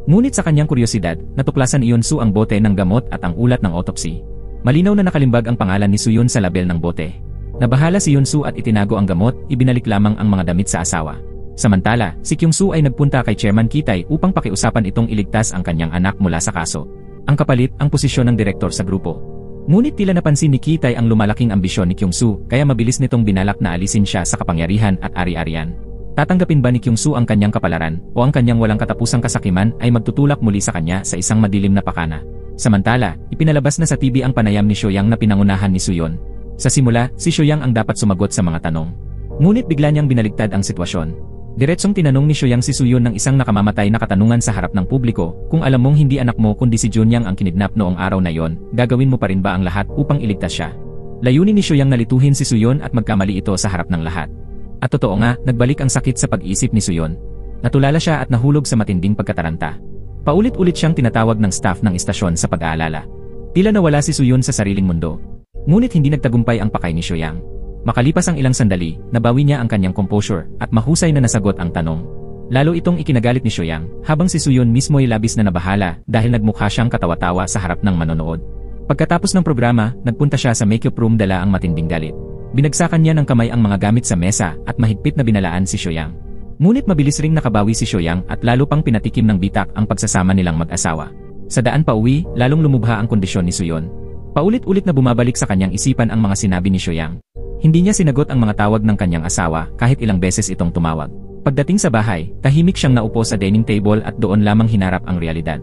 Ngunit sa kanyang kuryosidad, natuklasan ni Yonsu ang bote ng gamot at ang ulat ng autopsy. Malinaw na nakalimbag ang pangalan ni Suyon sa label ng bote. Nabahala si Yonsu at itinago ang gamot, ibinalik lamang ang mga damit sa asawa. Samantala, si Kyungsu ay nagpunta kay Chairman Kitay upang pakiusapan itong iligtas ang kanyang anak mula sa kaso. Ang kapalit, ang posisyon ng direktor sa grupo. Ngunit tila napansin ni Kitay ang lumalaking ambisyon ni Kyungsu, kaya mabilis nitong binalak na alisin siya sa kapangyarihan at ari-arian. Tatanggapin ba ni Kyungsu ang kanyang kapalaran, o ang kanyang walang katapusang kasakiman ay magtutulak muli sa kanya sa isang madilim na pakana? Samantala, ipinalabas na sa TV ang panayam ni Shoyang na pinangunahan ni Suyon. Sa simula, si Shoyang ang dapat sumagot sa mga tanong. Ngunit bigla niyang binaligtad ang sitwasyon. Diretsong tinanong ni Shoyang si Suyon ng isang nakamamatay na katanungan sa harap ng publiko, kung alam mong hindi anak mo kundi si Junyang ang kinidnap noong araw na yon, gagawin mo pa rin ba ang lahat upang iligtas siya? Layunin ni Shoyang na lituhin si Suyon at magkamali ito sa harap ng lahat. At totoo nga, nagbalik ang sakit sa pag-iisip ni Suyon. Natulala siya at nahulog sa matinding pagkataranta. Paulit-ulit siyang tinatawag ng staff ng istasyon sa pag-aalala. Tila nawala si Suyon sa sariling mundo. Ngunit hindi nagtagumpay ang pakay ni Shoyang. Makalipas ang ilang sandali, nabawi niya ang kanyang composure at mahusay na nasagot ang tanong. Lalo itong ikinagalit ni Shoyang, habang si Suyon mismo ay labis na nabahala dahil nagmukha siyang katawa-tawa sa harap ng manonood. Pagkatapos ng programa, nagpunta siya sa makeup room dala ang matinding galit. Binagsakan niya ng kamay ang mga gamit sa mesa at mahigpit na binalaan si Shoyang. Ngunit mabilis ring nakabawi si Shoyang at lalo pang pinatikim ng bitak ang pagsasama nilang mag-asawa. Sa daan pa uwi, lalong lumubha ang kondisyon ni Suyon. Paulit-ulit na bumabalik sa kanyang isipan ang mga sinabi ni Shoyang. Hindi niya sinagot ang mga tawag ng kanyang asawa kahit ilang beses itong tumawag. Pagdating sa bahay, tahimik siyang naupo sa dining table at doon lamang hinarap ang realidad.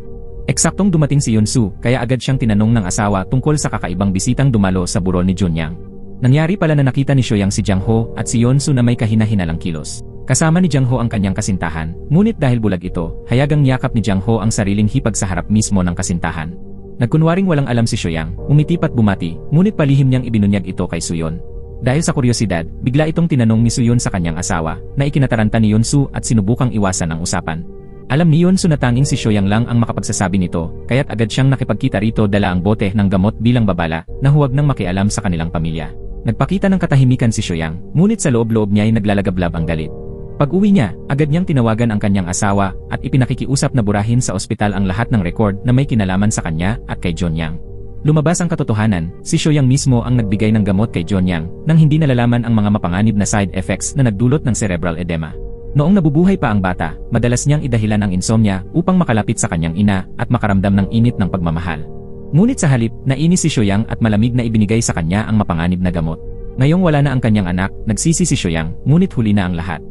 Eksaktong dumating si Yunsu, kaya agad siyang tinanong ng asawa tungkol sa kakaibang bisitang dumalo sa burol ni Junyang. Nangyari pala na nakita ni Shoyang si Jang Ho at si Yunsu na may kahina-hinalang kilos. Kasama ni Jang Ho ang kanyang kasintahan, ngunit dahil bulag ito, hayagang niyakap ni Jang Ho ang sariling hipag sa harap mismo ng kasintahan. Nagkunwaring walang alam si Shoyang, umitip at bumati, ngunit palihim niyang ibinunyag ito kay Suyon. Dahil sa kuryosidad, bigla itong tinanong ni Suyon sa kanyang asawa, na ikinataranta ni Yunsu at sinubukang iwasan ang usapan. Alam ni Yunsu na tanging si Shoyang lang ang makapagsasabi nito, kaya't agad siyang nakipagkita rito dala ang bote ng gamot bilang babala, na huwag nang makialam sa kanilang pamilya. Nagpakita ng katahimikan si Shoyang, ngunit sa loob-loob niya ay naglalagablab ang galit. Pag-uwi niya, agad niyang tinawagan ang kanyang asawa at ipinakikiusap na burahin sa ospital ang lahat ng record na may kinalaman sa kanya at kay Junyang. Lumabas ang katotohanan, si Shoyang mismo ang nagbigay ng gamot kay Junyang nang hindi nalalaman ang mga mapanganib na side effects na nagdulot ng cerebral edema. Noong nabubuhay pa ang bata, madalas niyang idahilan ang insomnia upang makalapit sa kanyang ina at makaramdam ng init ng pagmamahal. Ngunit sa halip, nainis si Shoyang at malamig na ibinigay sa kanya ang mapanganib na gamot. Ngayong wala na ang kanyang anak, nagsisi si Shoyang, ngunit huli na ang lahat.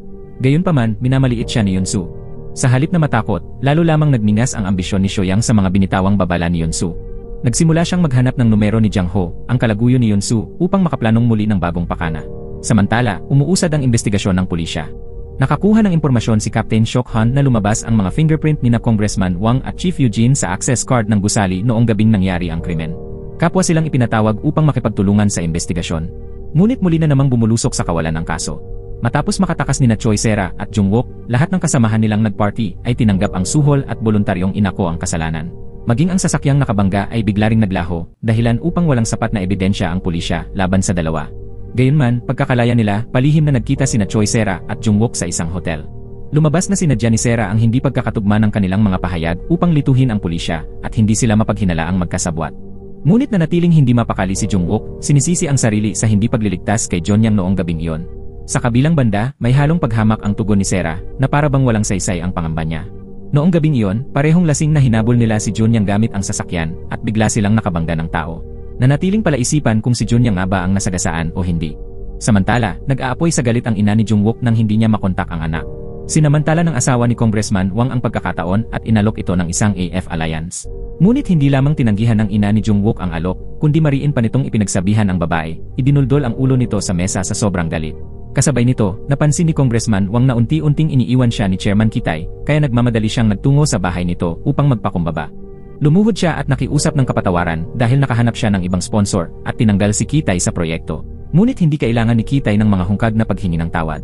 Gayunpaman, minamaliit siya ni Yunsu. Sa halip na matakot, lalo lamang nagningas ang ambisyon ni Shoyang sa mga binitawang babala ni Yunsu. Nagsimula siyang maghanap ng numero ni Jang Ho, ang kalaguyo ni Yunsu, upang makaplanong muli ng bagong pakana. Samantala, umuusad ang investigasyon ng pulisya. Nakakuha ng impormasyon si Captain Shok Han na lumabas ang mga fingerprint ni na Congressman Wang at Chief Eugene sa access card ng gusali noong gabing nangyari ang krimen. Kapwa silang ipinatawag upang makipagtulungan sa investigasyon. Ngunit muli na namang bumulusok sa kawalan ng kaso. Matapos makatakas ni na Choi Sera at Jung Wook, lahat ng kasamahan nilang nagparty ay tinanggap ang suhol at voluntaryong inako ang kasalanan. Maging ang sasakyang nakabangga ay bigla ring naglaho, dahilan upang walang sapat na ebidensya ang pulisya laban sa dalawa. Gayunman, pagkakalaya nila, palihim na nagkita sina Choi Sera at Jung Wook sa isang hotel. Lumabas na sinadya ni Sera ang hindi pagkakatugma ng kanilang mga pahayag upang lituhin ang pulisya at hindi sila mapaghinalaang magkasabwat. Ngunit nanatiling hindi mapakali si Jung Wook, sinisisi ang sarili sa hindi pagliligtas kay Junyang noong gabing iyon. Sa kabilang banda, may halong paghamak ang tugon ni Sera na para bang walang saysay ang pangamba niya. Noong gabing iyon, parehong lasing na hinabol nila si Junyang gamit ang sasakyan at bigla silang nakabangga ng tao. Nanatiling palaisipan kung si Junyang nga ba ang nasagasaan o hindi. Samantala, nag-aapoy sa galit ang ina ni Jung Wook nang hindi niya makontak ang anak. Sinamantala ng asawa ni Congressman Wang ang pagkakataon at inalok ito ng isang AF alliance. Ngunit hindi lamang tinanggihan ng ina ni Jung Wook ang alok, kundi mariin pa nitong ipinagsabihan ang babae, idinuldol ang ulo nito sa mesa sa sobrang galit. Kasabay nito, napansin ni Congressman Wang na unti-unting iniiwan siya ni Chairman Kitay, kaya nagmamadali siyang nagtungo sa bahay nito upang magpakumbaba. Lumuhod siya at nakiusap ng kapatawaran dahil nakahanap siya ng ibang sponsor at tinanggal si Kitay sa proyekto. Ngunit hindi kailangan ni Kitay ng mga hungkag na paghingi ng tawad.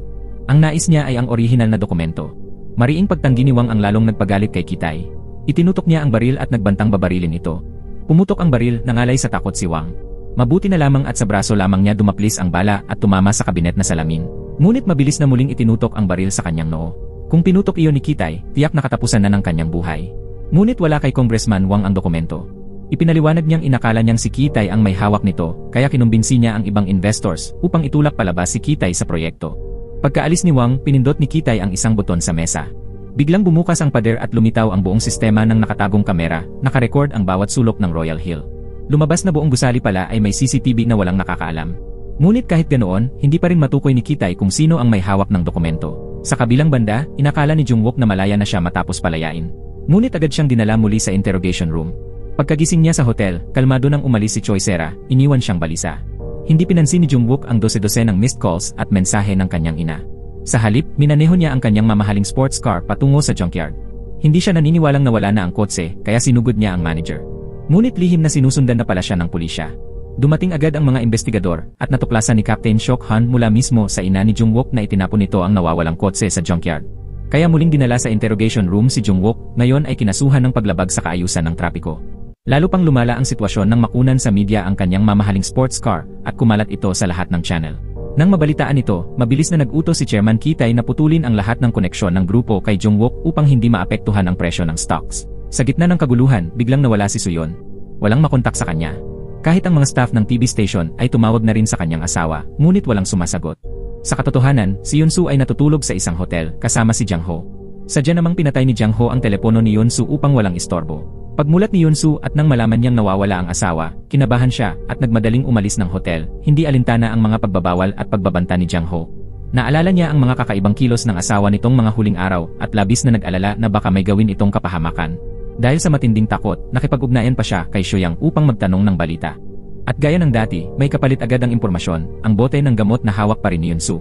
Ang nais niya ay ang orihinal na dokumento. Mariing pagtanggi ni Wang ang lalong nagpagalit kay Kitay. Itinutok niya ang baril at nagbantang babarilin ito. Pumutok ang baril, nangalay sa takot si Wang. Mabuti na lamang at sa braso lamang niya dumaplis ang bala at tumama sa kabinet na salamin. Ngunit mabilis na muling itinutok ang baril sa kanyang noo. Kung pinutok iyon ni Kitay, tiyak na katapusan na ng kanyang buhay. Ngunit wala kay Congressman Wang ang dokumento. Ipinaliwanag niyang inakala niyang si Kitay ang may hawak nito, kaya kinumbinsi niya ang ibang investors upang itulak palabas si Kitay sa proyekto. Pagkaalis ni Wang, pinindot ni Kitay ang isang buton sa mesa. Biglang bumukas ang pader at lumitaw ang buong sistema ng nakatagong kamera, nakarecord ang bawat sulok ng Royal Hill. Lumabas na buong gusali pala ay may CCTV na walang nakakaalam. Ngunit kahit ganoon, hindi pa rin matukoy ni Kitay kung sino ang may hawak ng dokumento. Sa kabilang banda, inakala ni Jung Wook na malaya na siya matapos palayain. Ngunit agad siyang dinala muli sa interrogation room. Pagkagising niya sa hotel, kalmado nang umalis si Choi Sera, iniwan siyang balisa. Hindi pinansin ni Jung Wook ang dose-dose ng missed calls at mensahe ng kanyang ina. Sa halip, minaneho niya ang kanyang mamahaling sports car patungo sa junkyard. Hindi siya naniniwalang nawala na ang kotse, kaya sinugod niya ang manager. Ngunit lihim na sinusundan na pala siya ng pulisya. Dumating agad ang mga investigador at natuklasan ni Captain Shok Han mula mismo sa ina ni Jung Wook na itinapon nito ang nawawalang kotse sa junkyard. Kaya muling dinala sa interrogation room si Jung Wook, ngayon ay kinasuhan ng paglabag sa kaayusan ng trapiko. Lalo pang lumala ang sitwasyon nang makunan sa media ang kanyang mamahaling sports car at kumalat ito sa lahat ng channel. Nang mabalitaan ito, mabilis na nag-utos si Chairman Kitay na putulin ang lahat ng koneksyon ng grupo kay Jung Wook upang hindi maapektuhan ang presyo ng stocks. Sa gitna ng kaguluhan, biglang nawala si Suyon. Walang makontak sa kanya. Kahit ang mga staff ng TV station ay tumawag na rin sa kanyang asawa, ngunit walang sumasagot. Sa katotohanan, si Yunsu ay natutulog sa isang hotel kasama si Jang Ho. Sadya namang pinatay ni Jang Ho ang telepono ni Yunsu upang walang istorbo. Pagmulat ni Yunsu at nang malaman niyang nawawala ang asawa, kinabahan siya at nagmadaling umalis ng hotel, hindi alintana ang mga pagbabawal at pagbabanta ni Jang Ho. Naalala niya ang mga kakaibang kilos ng asawa nitong mga huling araw at labis na nag-alala na baka may gawin itong kapahamakan. Dahil sa matinding takot, nakipag-ugnayan pa siya kay Suyang upang magtanong ng balita. At gaya ng dati, may kapalit agad ang impormasyon, ang bote ng gamot na hawak pa rin ni Yunsu.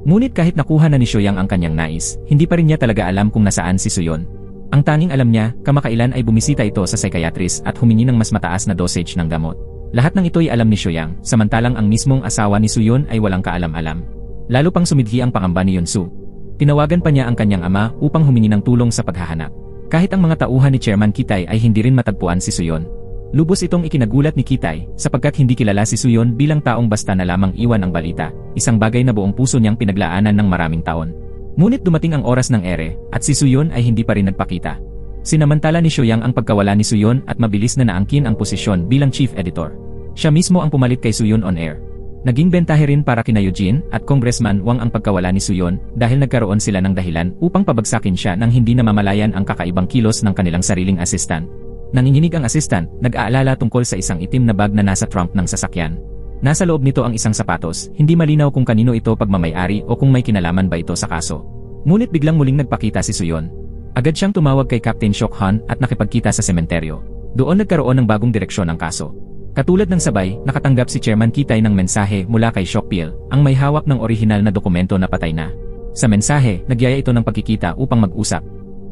Ngunit kahit nakuha na ni Suyang ang kanyang nais, hindi pa rin niya talaga alam kung nasaan si Suyon. Ang tanging alam niya, kamakailan ay bumisita ito sa psychiatrist at humingi ng mas mataas na dosage ng gamot. Lahat ng ito'y alam ni Suyang, samantalang ang mismong asawa ni Suyon ay walang kaalam-alam. Lalo pang sumidhi ang pangamba ni Yunsu. Tinawagan pa niya ang kanyang ama upang humingi ng tulong sa paghahanap. Kahit ang mga tauhan ni Chairman Kitay ay hindi rin matagpuan si Suyon. Lubos itong ikinagulat ni Kitay, sapagkat hindi kilala si Suyon bilang taong basta na lamang iwan ang balita, isang bagay na buong puso niyang pinaglaanan ng maraming taon. Ngunit dumating ang oras ng ere, at si Suyon ay hindi pa rin nagpakita. Sinamantala ni Suyang ang pagkawala ni Suyon at mabilis na naangkin ang posisyon bilang chief editor. Siya mismo ang pumalit kay Suyon on air. Naging bentahe rin para kina Eugene at Congressman Wang ang pagkawala ni Suyon dahil nagkaroon sila ng dahilan upang pabagsakin siya nang hindi namamalayan ang kakaibang kilos ng kanilang sariling assistant. Nanginginig ang assistant, nag-aalala tungkol sa isang itim na bag na nasa trunk ng sasakyan. Nasa loob nito ang isang sapatos, hindi malinaw kung kanino ito pagmamay-ari o kung may kinalaman ba ito sa kaso. Ngunit biglang muling nagpakita si Suyon. Agad siyang tumawag kay Captain Shock Han at nakipagkita sa sementeryo. Doon nagkaroon ng bagong direksyon ng kaso. Katulad ng sabay, nakatanggap si Chairman Kitay ng mensahe mula kay Shockpil, ang may hawak ng orihinal na dokumento na patay na. Sa mensahe, nagyaya ito ng pagkikita upang mag-usap.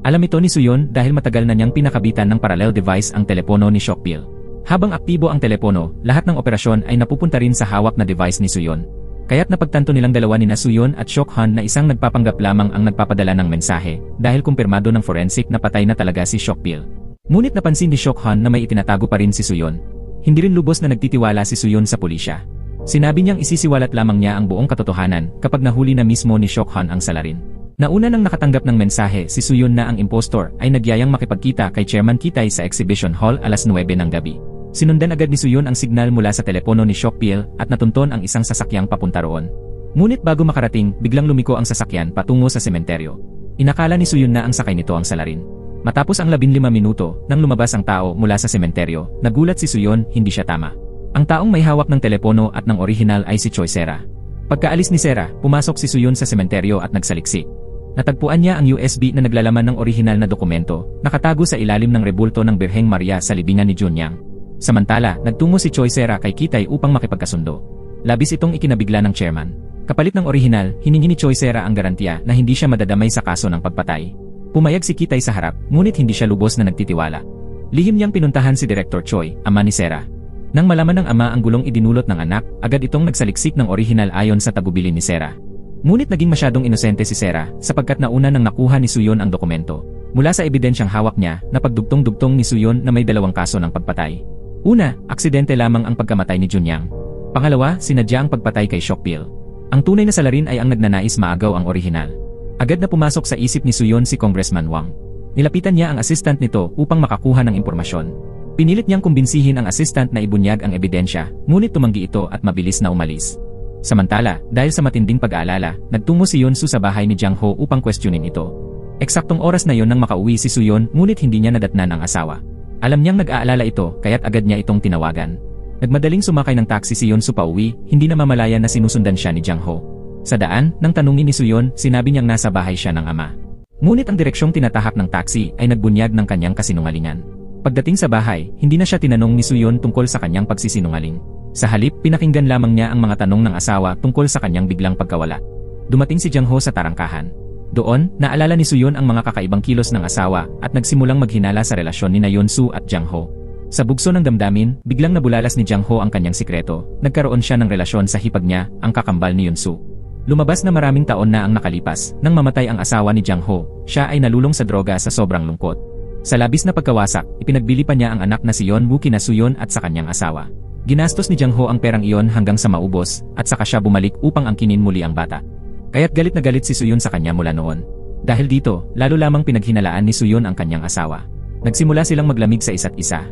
Alam ito ni Suyon dahil matagal na niyang pinakabitan ng parallel device ang telepono ni Shockpil. Habang aktibo ang telepono, lahat ng operasyon ay napupunta rin sa hawak na device ni Suyon. Kaya't napagtanto nilang dalawa ni Suyon at Shock Han na isang nagpapanggap lamang ang nagpapadala ng mensahe dahil kumpirmado ng forensic na patay na talaga si Shockpil. Ngunit napansin ni Shock Han na may itinatago pa rin si Suyon. Hindi rin lubos na nagtitiwala si Suyon sa pulisya. Sinabi niyang isisiwalat lamang niya ang buong katotohanan kapag nahuli na mismo ni Shock Han ang salarin. Nauna nang nakatanggap ng mensahe si Suyon na ang impostor ay nagyayang makipagkita kay Chairman Kitay sa Exhibition Hall alas 9 ng gabi. Sinundan agad ni Suyon ang signal mula sa telepono ni Shockpil at natunton ang isang sasakyang papunta roon. Ngunit bago makarating, biglang lumiko ang sasakyan patungo sa sementeryo. Inakala ni Suyon na ang sakay nito ang salarin. Matapos ang 15 minuto, nang lumabas ang tao mula sa sementeryo, nagulat si Suyon, hindi siya tama. Ang taong may hawak ng telepono at ng orihinal ay si Choi Sera. Pagkaalis ni Sera, pumasok si Suyon sa sementeryo at nagsaliksik. Natagpuan niya ang USB na naglalaman ng orihinal na dokumento, nakatago sa ilalim ng rebulto ng Birheng Maria sa libingan ni Junyang. Samantala, nagtungo si Choi Sera kay Kitay upang makipagkasundo. Labis itong ikinabigla ng chairman. Kapalit ng orihinal, hiningi ni Choi Sera ang garantiya na hindi siya madadamay sa kaso ng pagpatay. Pumayag si Kitay sa harap, ngunit hindi siya lubos na nagtitiwala. Lihim niyang pinuntahan si Director Choi, ama ni Sera. Nang malaman ng ama ang gulong idinulot ng anak, agad itong nagsaliksik ng orihinal ayon sa tagubilin ni Sera. Ngunit naging masyadong inosente si Sera sapagkat nauna nang nakuha ni Suyon ang dokumento. Mula sa ebidensyang hawak niya, napagdugtong-dugtong ni Suyon na may 2 kaso ng pagpatay. Una, aksidente lamang ang pagkamatay ni Junyang. Pangalawa, sinadya ang pagpatay kay Shockpil. Ang tunay na salarin ay ang nagnanais maagaw ang orihinal. Agad na pumasok sa isip ni Suyon si Congressman Wang. Nilapitan niya ang assistant nito upang makakuha ng impormasyon. Pinilit niyang kumbinsihin ang assistant na ibunyag ang ebidensya, ngunit tumanggi ito at mabilis na umalis. Samantala, dahil sa matinding pag-aalala, nagtungo si Yunsu sa bahay ni Jang Ho upang questionin ito. Eksaktong oras na yon nang makauwi si Suyon, ngunit hindi niya nadatnan ang asawa. Alam niyang nag-aalala ito, kaya't agad niya itong tinawagan. Nagmadaling sumakay ng taxi si Yunsu pauwi, hindi na mamalayan na sinusundan siya ni Jang Ho. Sa daan, nang tanungin ni Suyon, sinabi niyang nasa bahay siya ng ama. Ngunit ang direksyong tinatahak ng taxi ay nagbunyag ng kanyang kasinungalingan. Pagdating sa bahay, hindi na siya tinanong ni Suyon tungkol sa kanyang pagsisinungaling. Sa halip, pinakinggan lamang niya ang mga tanong ng asawa tungkol sa kanyang biglang pagkawala. Dumating si Jang Ho sa tarangkahan. Doon, naalala ni Suyon ang mga kakaibang kilos ng asawa at nagsimulang maghinala sa relasyon ni Yunsu at Jang Ho. Sa bugso ng damdamin, biglang nabulalas ni Jang Ho ang kanyang sikreto. Nagkaroon siya ng relasyon sa hipag niya, ang kakambal ni Yunsu. Lumabas na maraming taon na ang nakalipas, nang mamatay ang asawa ni Jang Ho, siya ay nalulong sa droga sa sobrang lungkot. Sa labis na pagkawasak, ipinagbili pa niya ang anak na si Yeonwoo kina Suyon at sa kanyang asawa. Ginastos ni Jang Ho ang perang iyon hanggang sa maubos, at saka siya bumalik upang angkinin muli ang bata. Kaya't galit na galit si Suyon sa kanya mula noon. Dahil dito, lalo lamang pinaghinalaan ni Suyon ang kanyang asawa. Nagsimula silang maglamig sa isa't isa.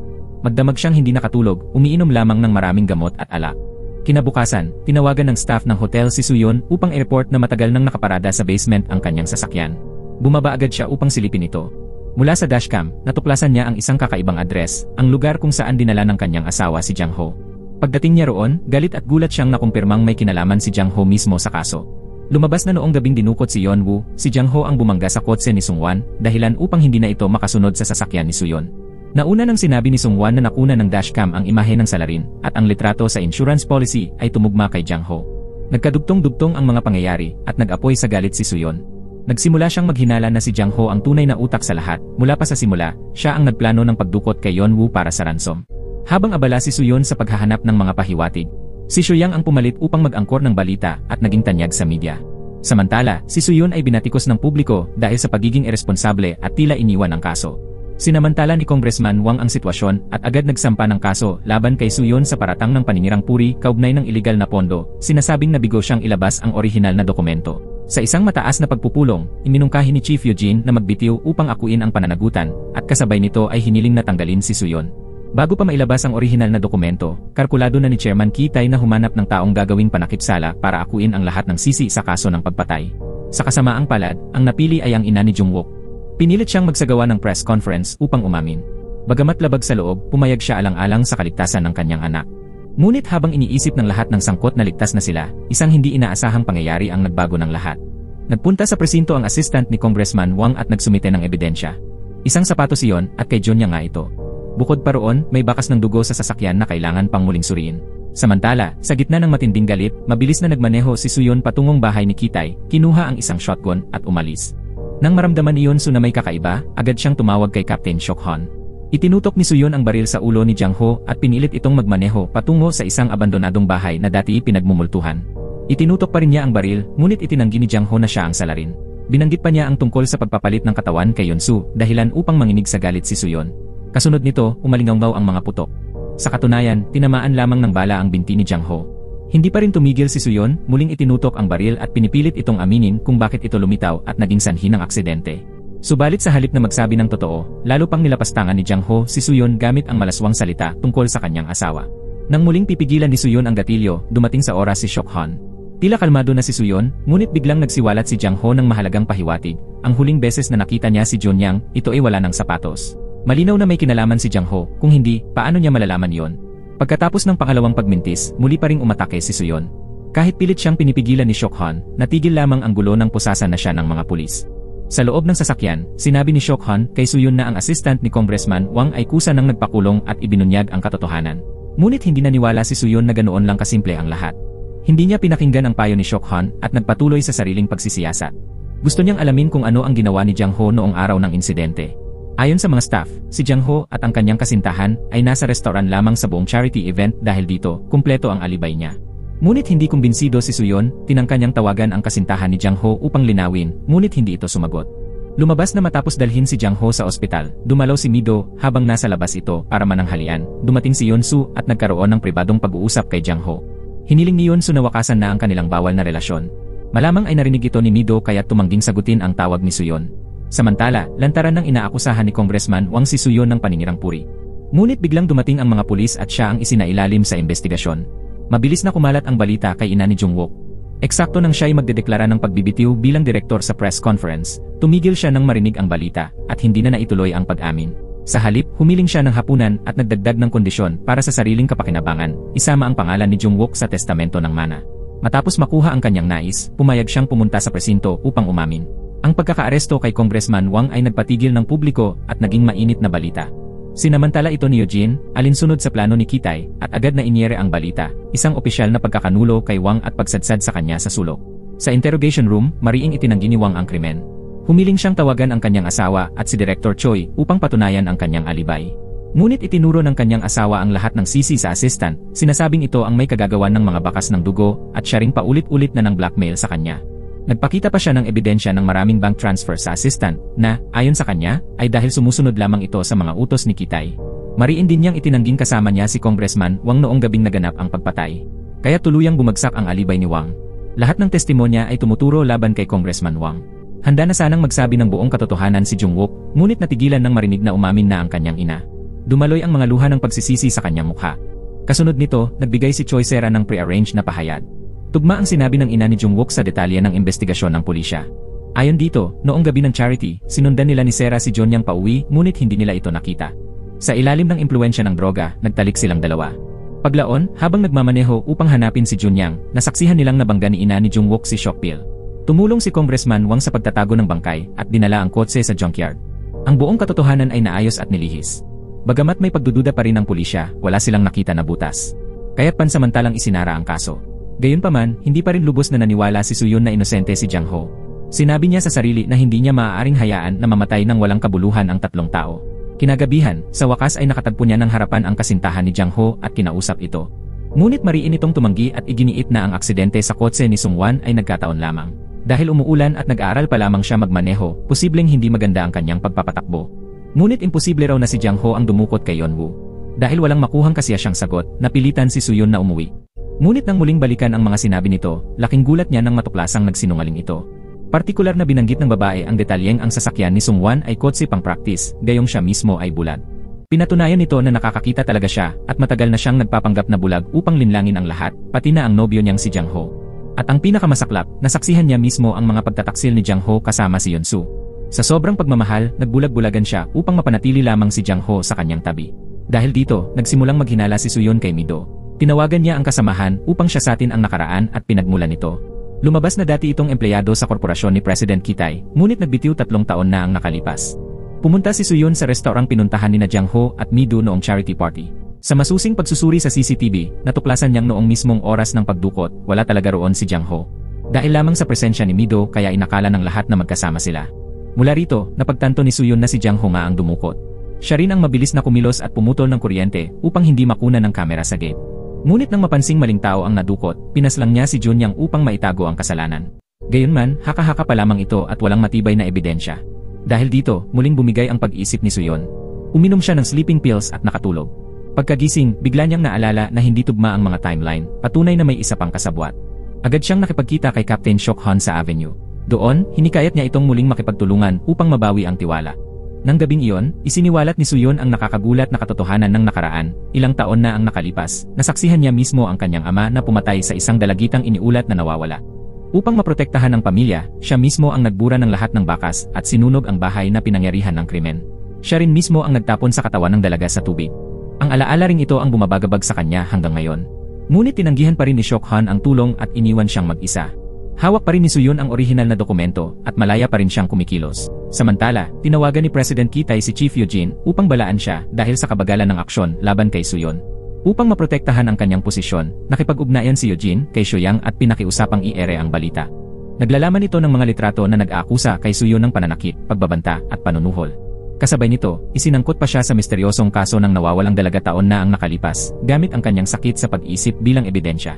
Magdamag siyang hindi nakatulog, umiinom lamang ng maraming gamot at alak. Kinabukasan, tinawagan ng staff ng hotel si Suyon upang i-report na matagal nang nakaparada sa basement ang kanyang sasakyan. Bumaba agad siya upang silipin ito. Mula sa dashcam, natuklasan niya ang isang kakaibang address, ang lugar kung saan dinala ng kanyang asawa si Jang Ho. Pagdating niya roon, galit at gulat siyang nakumpirmang may kinalaman si Jang Ho mismo sa kaso. Lumabas na noong gabing dinukot si Yeonwoo, si Jang-ho ang bumangga sa kotse ni Sungwan, dahilan upang hindi na ito makasunod sa sasakyan ni Suyon. Nauna nang sinabi ni Sungwan na nakuna ng dashcam ang imahe ng salarin, at ang litrato sa insurance policy ay tumugma kay Jang-ho. Nagkadugtong-dugtong ang mga pangyayari, at nag-apoy sa galit si Suyon. Nagsimula siyang maghinala na si Jang-ho ang tunay na utak sa lahat. Mula pa sa simula, siya ang nagplano ng pagdukot kay Yeonwoo para sa ransom. Habang abala si Suyon sa paghahanap ng mga pahiwatig, si Suyang ang pumalit upang mag-angkor ng balita at naging tanyag sa media. Samantala, si Suyon ay binatikos ng publiko dahil sa pagiging iresponsable at tila iniwan ang kaso. Sinamantala ni Congressman Wang ang sitwasyon at agad nagsampa ng kaso laban kay Suyon sa paratang ng paninirang puri kaugnay ng iligal na pondo, sinasabing nabigo siyang ilabas ang orihinal na dokumento. Sa isang mataas na pagpupulong, iminungkahi ni Chief Eugene na magbitiw upang akuin ang pananagutan, at kasabay nito ay hiniling na tanggalin si Suyon. Bago pa mailabas ang orihinal na dokumento, kalkulado na ni Chairman Kitay na humanap ng taong gagawing panakipsala para akuin ang lahat ng sisi sa kaso ng pagpatay. Sa kasamaang palad, ang napili ay ang ina ni Jungwook. Pinilit siyang magsagawa ng press conference upang umamin. Bagamat labag sa loob, pumayag siya alang-alang sa kaligtasan ng kanyang anak. Ngunit habang iniisip ng lahat ng sangkot na ligtas na sila, isang hindi inaasahang pangyayari ang nagbago ng lahat. Nagpunta sa presinto ang assistant ni Congressman Wang at nagsumite ng ebidensya. Isang sapatos iyon at kay Junya nga ito. Bukod pa roon, may bakas ng dugo sa sasakyan na kailangan pang muling suriin. Samantala, sa gitna ng matinding galit, mabilis na nagmaneho si Suyon patungong bahay ni Kitay, kinuha ang isang shotgun at umalis. Nang maramdaman ni Yeonsu na may kakaiba, agad siyang tumawag kay Captain Shokhon. Itinutok ni Suyon ang baril sa ulo ni Jang-ho at pinilit itong magmaneho patungo sa isang abandonadong bahay na dati pinagmumultuhan. Itinutok pa rin niya ang baril, ngunit itinanggi ni Jang-ho na siya ang salarin. Binanggit pa niya ang tungkol sa pagpapalit ng katawan kay Yeonsu, dahilan upang manginig sa galit si Suyon. Kasunod nito, umalingaw ang mga putok. Sa katunayan, tinamaan lamang ng bala ang binti ni Jang-ho. Hindi pa rin tumigil si Suyon, muling itinutok ang baril at pinipilit itong aminin kung bakit ito lumitaw at naging sanhi ng aksidente. Subalit sa halip na magsabi ng totoo, lalo pang nilapastangan ni Jang-ho si Suyon gamit ang malaswang salita tungkol sa kanyang asawa. Nang muling pipigilan ni Suyon ang gatilyo, dumating sa oras si Shokhon. Tila kalmado na si Suyon, ngunit biglang nagsiwalat si Jang-ho ng mahalagang pahiwatig. Ang huling beses na nakita niya si Junyang, ito ay wala ng sapatos. Malinaw na may kinalaman si Jang-ho, kung hindi, paano niya malalaman yon? Pagkatapos ng pangalawang pagmintis, muli pa ring umatake si Suyon. Kahit pilit siyang pinipigilan ni Shokhon, natigil lamang ang gulo ng pusasan na siya ng mga pulis. Sa loob ng sasakyan, sinabi ni Shokhon kay Suyon na ang assistant ni Congressman Wang ay kusa nang nagpakulong at ibinunyag ang katotohanan. Ngunit hindi naniwala si Suyon na ganoon lang kasimple ang lahat. Hindi niya pinakinggan ang payo ni Shokhon at nagpatuloy sa sariling pagsisiyasat. Gusto niyang alamin kung ano ang ginawa ni Jang-ho noong araw ng insidente. Ayon sa mga staff, si Jang-ho at ang kanyang kasintahan ay nasa restaurant lamang sa buong charity event dahil dito, kumpleto ang alibay niya. Ngunit hindi kumbinsido si Suyon, tinangka niyang tawagan ang kasintahan ni Jang-ho upang linawin, ngunit hindi ito sumagot. Lumabas na matapos dalhin si Jang-ho sa ospital, dumalaw si Mido habang nasa labas ito para mananghalian, dumating si Yeonsu at nagkaroon ng pribadong pag-uusap kay Jang-ho. Hiniling ni Yeonsu na wakasan na ang kanilang bawal na relasyon. Malamang ay narinig ito ni Mido kaya tumangging sagutin ang tawag ni Suyon. Samantala, lantaran ng inaakusahan ni Congressman Wang si Suyon ng paninirang puri. Ngunit biglang dumating ang mga pulis at siya ang isinailalim sa investigasyon. Mabilis na kumalat ang balita kay ina ni Jungwook. Eksakto nang siya ay magdedeklara ng pagbibitiw bilang direktor sa press conference, tumigil siya nang marinig ang balita at hindi na naituloy ang pag-amin. Sa halip, humiling siya ng hapunan at nagdagdag ng kondisyon para sa sariling kapakinabangan, isama ang pangalan ni Jungwook sa testamento ng mana. Matapos makuha ang kanyang nais, pumayag siyang pumunta sa presinto upang umamin. Ang pagkakaaresto kay Congressman Wang ay nagpatigil ng publiko at naging mainit na balita. Sinamantala ito ni Eugene, alinsunod sa plano ni Kitay, at agad na inyere ang balita, isang opisyal na pagkakanulo kay Wang at pagsadsad sa kanya sa sulok. Sa interrogation room, mariing itinanggi ni Wang ang krimen. Humiling siyang tawagan ang kanyang asawa at si Director Choi upang patunayan ang kanyang alibay. Ngunit itinuro ng kanyang asawa ang lahat ng sisi sa assistant, sinasabing ito ang may kagagawan ng mga bakas ng dugo at siya ring paulit-ulit na ng blackmail sa kanya. Nagpakita pa siya ng ebidensya ng maraming bank transfer sa assistant na, ayon sa kanya, ay dahil sumusunod lamang ito sa mga utos ni Kitay. Mariin din niyang itinangging kasama niya si Congressman Wang noong gabing naganap ang pagpatay. Kaya tuluyang bumagsak ang alibay ni Wang. Lahat ng testimonya ay tumuturo laban kay Congressman Wang. Handa na sanang magsabi ng buong katotohanan si Jungwook, ngunit natigilan nang marinig na umamin na ang kanyang ina. Dumaloy ang mga luha ng pagsisisi sa kanyang mukha. Kasunod nito, nagbigay si Choi Sera ng pre-arranged na pahayag. Tugma ang sinabi ng ina ni Jungwook sa detalye ng investigasyon ng pulisya. Ayon dito, noong gabi ng charity, sinundan nila ni Sera si Junyang pauwi ngunit hindi nila ito nakita. Sa ilalim ng impluwensya ng droga, nagtalik silang dalawa. Paglaon, habang nagmamaneho upang hanapin si Junyang, nasaksihan nilang nabangga ni ina ni Jungwook si Shockpill. Tumulong si Congressman Wang sa pagtatago ng bangkay at dinala ang kotse sa junkyard. Ang buong katotohanan ay naayos at nilihis. Bagamat may pagdududa pa rin ng pulisya, wala silang nakita na butas. Kaya't pansamantalang isinara ang kaso. Gayunpaman, hindi pa rin lubos na naniwala si Soo-yun na inosente si Jang Ho. Sinabi niya sa sarili na hindi niya maaaring hayaan na mamatay ng walang kabuluhan ang 3 tao. Kinagabihan, sa wakas ay nakatagpo niya ng harapan ang kasintahan ni Jang Ho at kinausap ito. Ngunit mariin itong tumanggi at iginiit na ang aksidente sa kotse ni Sung-wan ay nagkataon lamang. Dahil umuulan at nag-aaral pa lamang siya magmaneho, posibleng hindi maganda ang kanyang pagpapatakbo. Ngunit imposible raw na si Jang Ho ang dumukot kay Yeonwoo. Dahil walang makuhang kasiyasyang sagot, napilitan si Soo-yun na umuwi. Ngunit nang muling balikan ang mga sinabi nito, laking gulat niya nang matuklasang nagsinungaling ito. Partikular na binanggit ng babae ang detalyeng ang sasakyan ni Sung-wan ay kotse pang-practice, gayong siya mismo ay bulag. Pinatunayan nito na nakakakita talaga siya at matagal na siyang nagpapanggap na bulag upang linlangin ang lahat, pati na ang nobyo niyang si Jang Ho. At ang pinakamasaklap, nasaksihan niya mismo ang mga pagtataksil ni Jang Ho kasama si Yeon-soo. Sa sobrang pagmamahal, nagbulag-bulagan siya upang mapanatili lamang si Jang Ho sa kanyang tabi. Dahil dito, nagsimulang maghinala si Soo-yun kay Mi-do. Tinawagan niya ang kasamahan upang siyasatin ang nakaraan at pinagmulan nito. Lumabas na dati itong empleyado sa korporasyon ni President Kitay, ngunit nagbitiw 3 taon na ang nakalipas. Pumunta si Soo-yun sa restaurang pinuntahan ni na Jang Ho at Mi-do noong charity party. Sa masusing pagsusuri sa CCTV, natuklasan niyang noong mismong oras ng pagdukot, wala talaga roon si Jang Ho. Dahil lamang sa presensya ni Mi-do kaya inakala ng lahat na magkasama sila. Mula rito, napagtanto ni Soo-yun na si Jang Ho nga ang dumukot. Siya rin ang mabilis na kumilos at pumutol ng kuryente upang hindi makuna ng kamera sa gate. Ngunit nang mapansing maling tao ang nadukot, pinaslang niya si Jun Yang upang maitago ang kasalanan. Gayunman, haka-haka pa lamang ito at walang matibay na ebidensya. Dahil dito, muling bumigay ang pag-isip ni Soo-yun. Uminom siya ng sleeping pills at nakatulog. Pagkagising, bigla niyang naalala na hindi tugma ang mga timeline, patunay na may isa pang kasabwat. Agad siyang nakipagkita kay Captain Shok-han sa Avenue. Doon, hinikayat niya itong muling makipagtulungan upang mabawi ang tiwala. Nang gabing iyon, isiniwalat ni Soo-yun ang nakakagulat na katotohanan ng nakaraan. Ilang taon na ang nakalipas, nasaksihan niya mismo ang kanyang ama na pumatay sa isang dalagitang iniulat na nawawala. Upang maprotektahan ang pamilya, siya mismo ang nagbura ng lahat ng bakas at sinunog ang bahay na pinangyarihan ng krimen. Siya rin mismo ang nagtapon sa katawan ng dalaga sa tubig. Ang alaala ring ito ang bumabagabag sa kanya hanggang ngayon. Ngunit tinanggihan pa rin ni Shok-han ang tulong at iniwan siyang mag-isa. Hawak pa rin ni Soo-yun ang orihinal na dokumento at malaya pa rin siyang kumikilos. Samantala, tinawagan ni President Kitay si Chief Eugene upang balaan siya dahil sa kabagalan ng aksyon laban kay Soo-yun. Upang maprotektahan ang kanyang posisyon, nakipag-ugnayan si Eugene kay Soo-yang at pinakiusapang i-ere ang balita. Naglalaman ito ng mga litrato na nag-aakusa kay Soo-yun ng pananakit, pagbabanta at panunuhol. Kasabay nito, isinangkot pa siya sa misteryosong kaso ng nawawalang dalaga taon na ang nakalipas, gamit ang kanyang sakit sa pag-isip bilang ebidensya.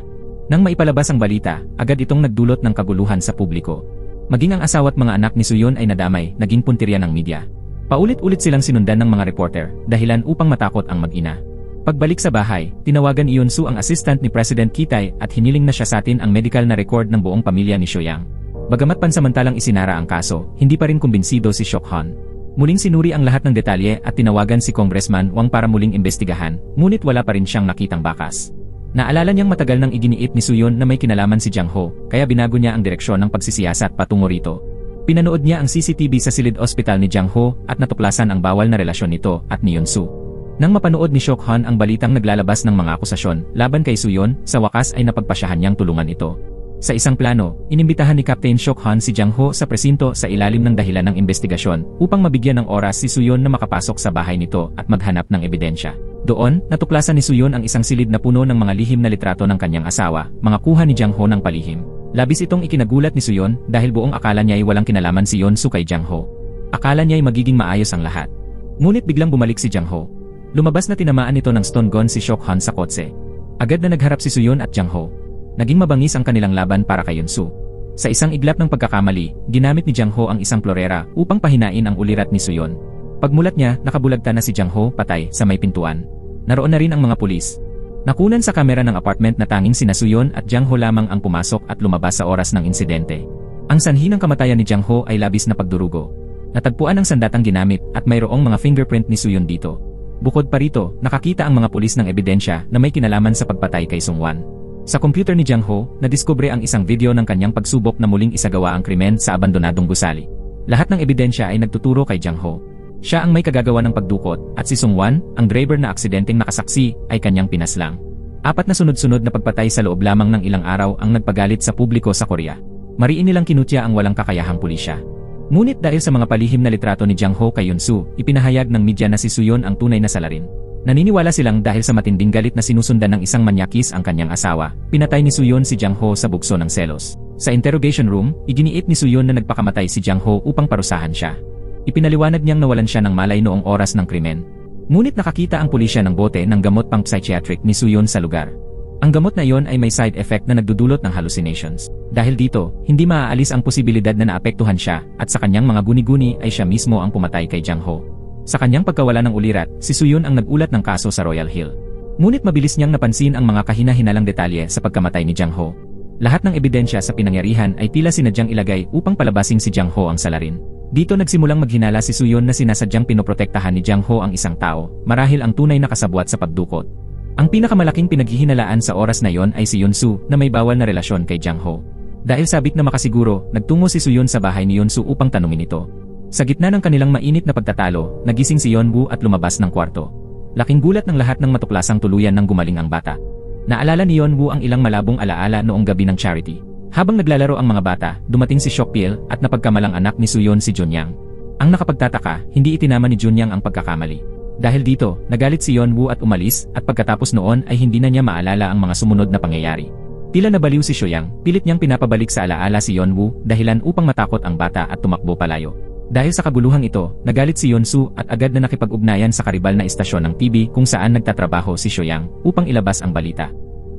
Nang maipalabas ang balita, agad itong nagdulot ng kaguluhan sa publiko. Maging ang asawa at mga anak ni Soo-yun ay nadamay, naging puntirya ng media. Paulit-ulit silang sinundan ng mga reporter, dahilan upang matakot ang mag-ina. Pagbalik sa bahay, tinawagan ni Yeon-soo ang assistant ni President Kitay at hiniling na siya sa atin ang medical na record ng buong pamilya ni Soo-yang. Bagamat pansamantalang isinara ang kaso, hindi pa rin kumbinsido si Shok-han. Muling sinuri ang lahat ng detalye at tinawagan si Congressman Wang para muling imbestigahan, ngunit wala pa rin siyang nakitang bakas. Naalala niyang matagal nang iginiit ni Soo-yun na may kinalaman si Jang Ho, kaya binago niya ang direksyon ng pagsisiyasat patungo rito. Pinanood niya ang CCTV sa silid ospital ni Jang Ho at natuklasan ang bawal na relasyon nito at ni Yeon-soo. Nang mapanood ni Shok-han ang balitang naglalabas ng mga akusasyon laban kay Soo-yun, sa wakas ay napagpasyahan niyang tulungan ito. Sa isang plano, inimbitahan ni Captain Shok-han si Jang Ho sa presinto sa ilalim ng dahilan ng investigasyon upang mabigyan ng oras si Soo-yun na makapasok sa bahay nito at maghanap ng ebidensya. Doon, natuklasan ni Soo-yun ang isang silid na puno ng mga lihim na litrato ng kanyang asawa, mga kuha ni Jang Ho ng palihim. Labis itong ikinagulat ni Soo-yun dahil buong akala niya ay walang kinalaman si Yeon-soo kay Jang Ho. Akala niya ay magiging maayos ang lahat. Ngunit biglang bumalik si Jang Ho. Lumabas na tinamaan nito ng stone gun si Shok-han sa kotse. Agad na nagharap si Soo-yun at Jang Ho. Naging mabangis ang kanilang laban para kay Yeon-soo. Sa isang iglap ng pagkakamali, ginamit ni Jang Ho ang isang florera upang pahinain ang ulirat ni Soo-yun. Pagmulat niya, nakabulagta na si Jang Ho patay sa may pintuan. Naroon na rin ang mga pulis. Nakunan sa kamera ng apartment na tanging sina Soo-yun at Jang Ho lamang ang pumasok at lumabas sa oras ng insidente. Ang sanhi ng kamatayan ni Jang Ho ay labis na pagdurugo. Natagpuan ang sandatang ginamit at mayroong mga fingerprint ni Soo-yun dito. Bukod pa rito, nakakita ang mga pulis ng ebidensya na may kinalaman sa pagpatay kay Sung-wan. Sa computer ni Jang Ho, nadiskubre ang isang video ng kanyang pagsubok na muling isagawa ang krimen sa abandonadong gusali. Lahat ng ebidensya ay nagtuturo kay Jang Ho. Siya ang may kagagawa ng pagdukot at si Sung-wan, ang driver na aksidenteng nakasaksi, ay kanyang pinaslang. 4 na sunod-sunod na pagpatay sa loob lamang ng ilang araw ang nagpagalit sa publiko sa Korea. Mariin nilang kinutya ang walang kakayahang pulisya. Ngunit dahil sa mga palihim na litrato ni Jang Ho kay Yun-soo, ipinahayag ng media na si Soo-yeon ang tunay na salarin. Naniniwala silang dahil sa matinding galit na sinusundan ng isang manyakis ang kanyang asawa, pinatay ni Soo-yeon si Jang Ho sa bugso ng selos. Sa interrogation room, iginiit ni Soo-yeon na nagpakamatay si Jang Ho upang parusahan siya. Ipinaliwanag niyang nawalan siya ng malay noong oras ng krimen. Ngunit nakakita ang pulisya ng bote ng gamot pang psychiatric ni Soo-yeon sa lugar. Ang gamot na iyon ay may side effect na nagdudulot ng hallucinations. Dahil dito, hindi maaalis ang posibilidad na naapektuhan siya at sa kanyang mga guni-guni ay siya mismo ang pumatay kay Jang Ho. Sa kanyang pagkawala ng ulirat, si Soo-yeon ang nagulat ng kaso sa Royal Hill. Ngunit mabilis niyang napansin ang mga kahina-hinalang detalye sa pagkamatay ni Jang Ho. Lahat ng ebidensya sa pinangyarihan ay tila sinadyang ilagay upang palabasing si Jang Ho ang salarin. Dito nagsimulang maghinala si Soo-yeon na sinasadyang pinoprotektahan ni Jang Ho ang isang tao, marahil ang tunay na kasabwat sa pagdukot. Ang pinakamalaking pinaghihinalaan sa oras na yon ay si Yun-soo na may bawal na relasyon kay Jang Ho. Dahil sabik na makasiguro, nagtungo si Soo-yeon sa bahay ni Yun-soo upang tanungin ito. Sa gitna ng kanilang mainit na pagtatalo, nagising si Yeon-woo at lumabas ng kwarto. Laking gulat ng lahat ng matuklasang tuluyan nang gumaling ang bata. Naalala ni Yeon-woo ang ilang malabong alaala noong gabi ng charity. Habang naglalaro ang mga bata, dumating si Seok-pil at napagkamalang anak ni Soo-yeon si Jun-yang. Ang nakapagtataka, hindi itinama ni Jun-yang ang pagkakamali. Dahil dito, nagalit si Yeon-woo at umalis at pagkatapos noon ay hindi na niya maalala ang mga sumunod na pangyayari. Tila nabaliw si Soo-yang, pilit niyang pinapabalik sa alaala si Yeon-woo dahilan upang matakot ang bata at tumakbo palayo. Dahil sa kabuluhang ito, nagalit si Yeon-soo at agad na nakipag-ugnayan sa karibal na istasyon ng TV kung saan nagtatrabaho si Soo-yang upang ilabas ang balita.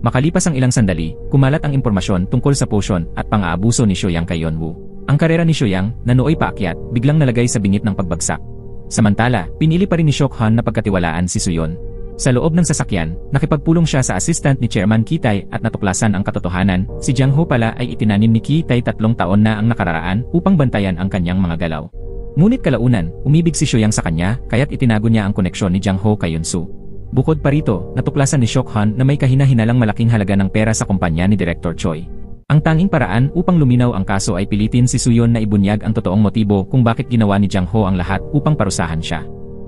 Makalipas ang ilang sandali, kumalat ang impormasyon tungkol sa potion at pang-aabuso ni Soo-yang kay Yeon-woo. Ang karera ni Soo-yang, na nooy paakyat, biglang nalagay sa bingit ng pagbagsak. Samantala, pinili pa rin ni Seok-han na pagkatiwalaan si Soo-yeon. Sa loob ng sasakyan, nakipagpulong siya sa assistant ni Chairman Ki-tae at natuklasan ang katotohanan, si Jang Ho pala ay itinanim ni Ki-tae 3 taon na ang nakararaan upang bantayan ang kanyang mga galaw. Ngunit kalaunan, umibig si Soo-yang sa kanya kaya't itinago niya ang koneksyon ni Jang Ho kay Yun-soo. Bukod pa rito, natuklasan ni Seok-han na may kahina-hinalang malaking halaga ng pera sa kumpanya ni Director Choi. Ang tanging paraan upang luminaw ang kaso ay pilitin si Soo-yeon na ibunyag ang totoong motibo kung bakit ginawa ni Jang Ho ang lahat upang parusahan siya.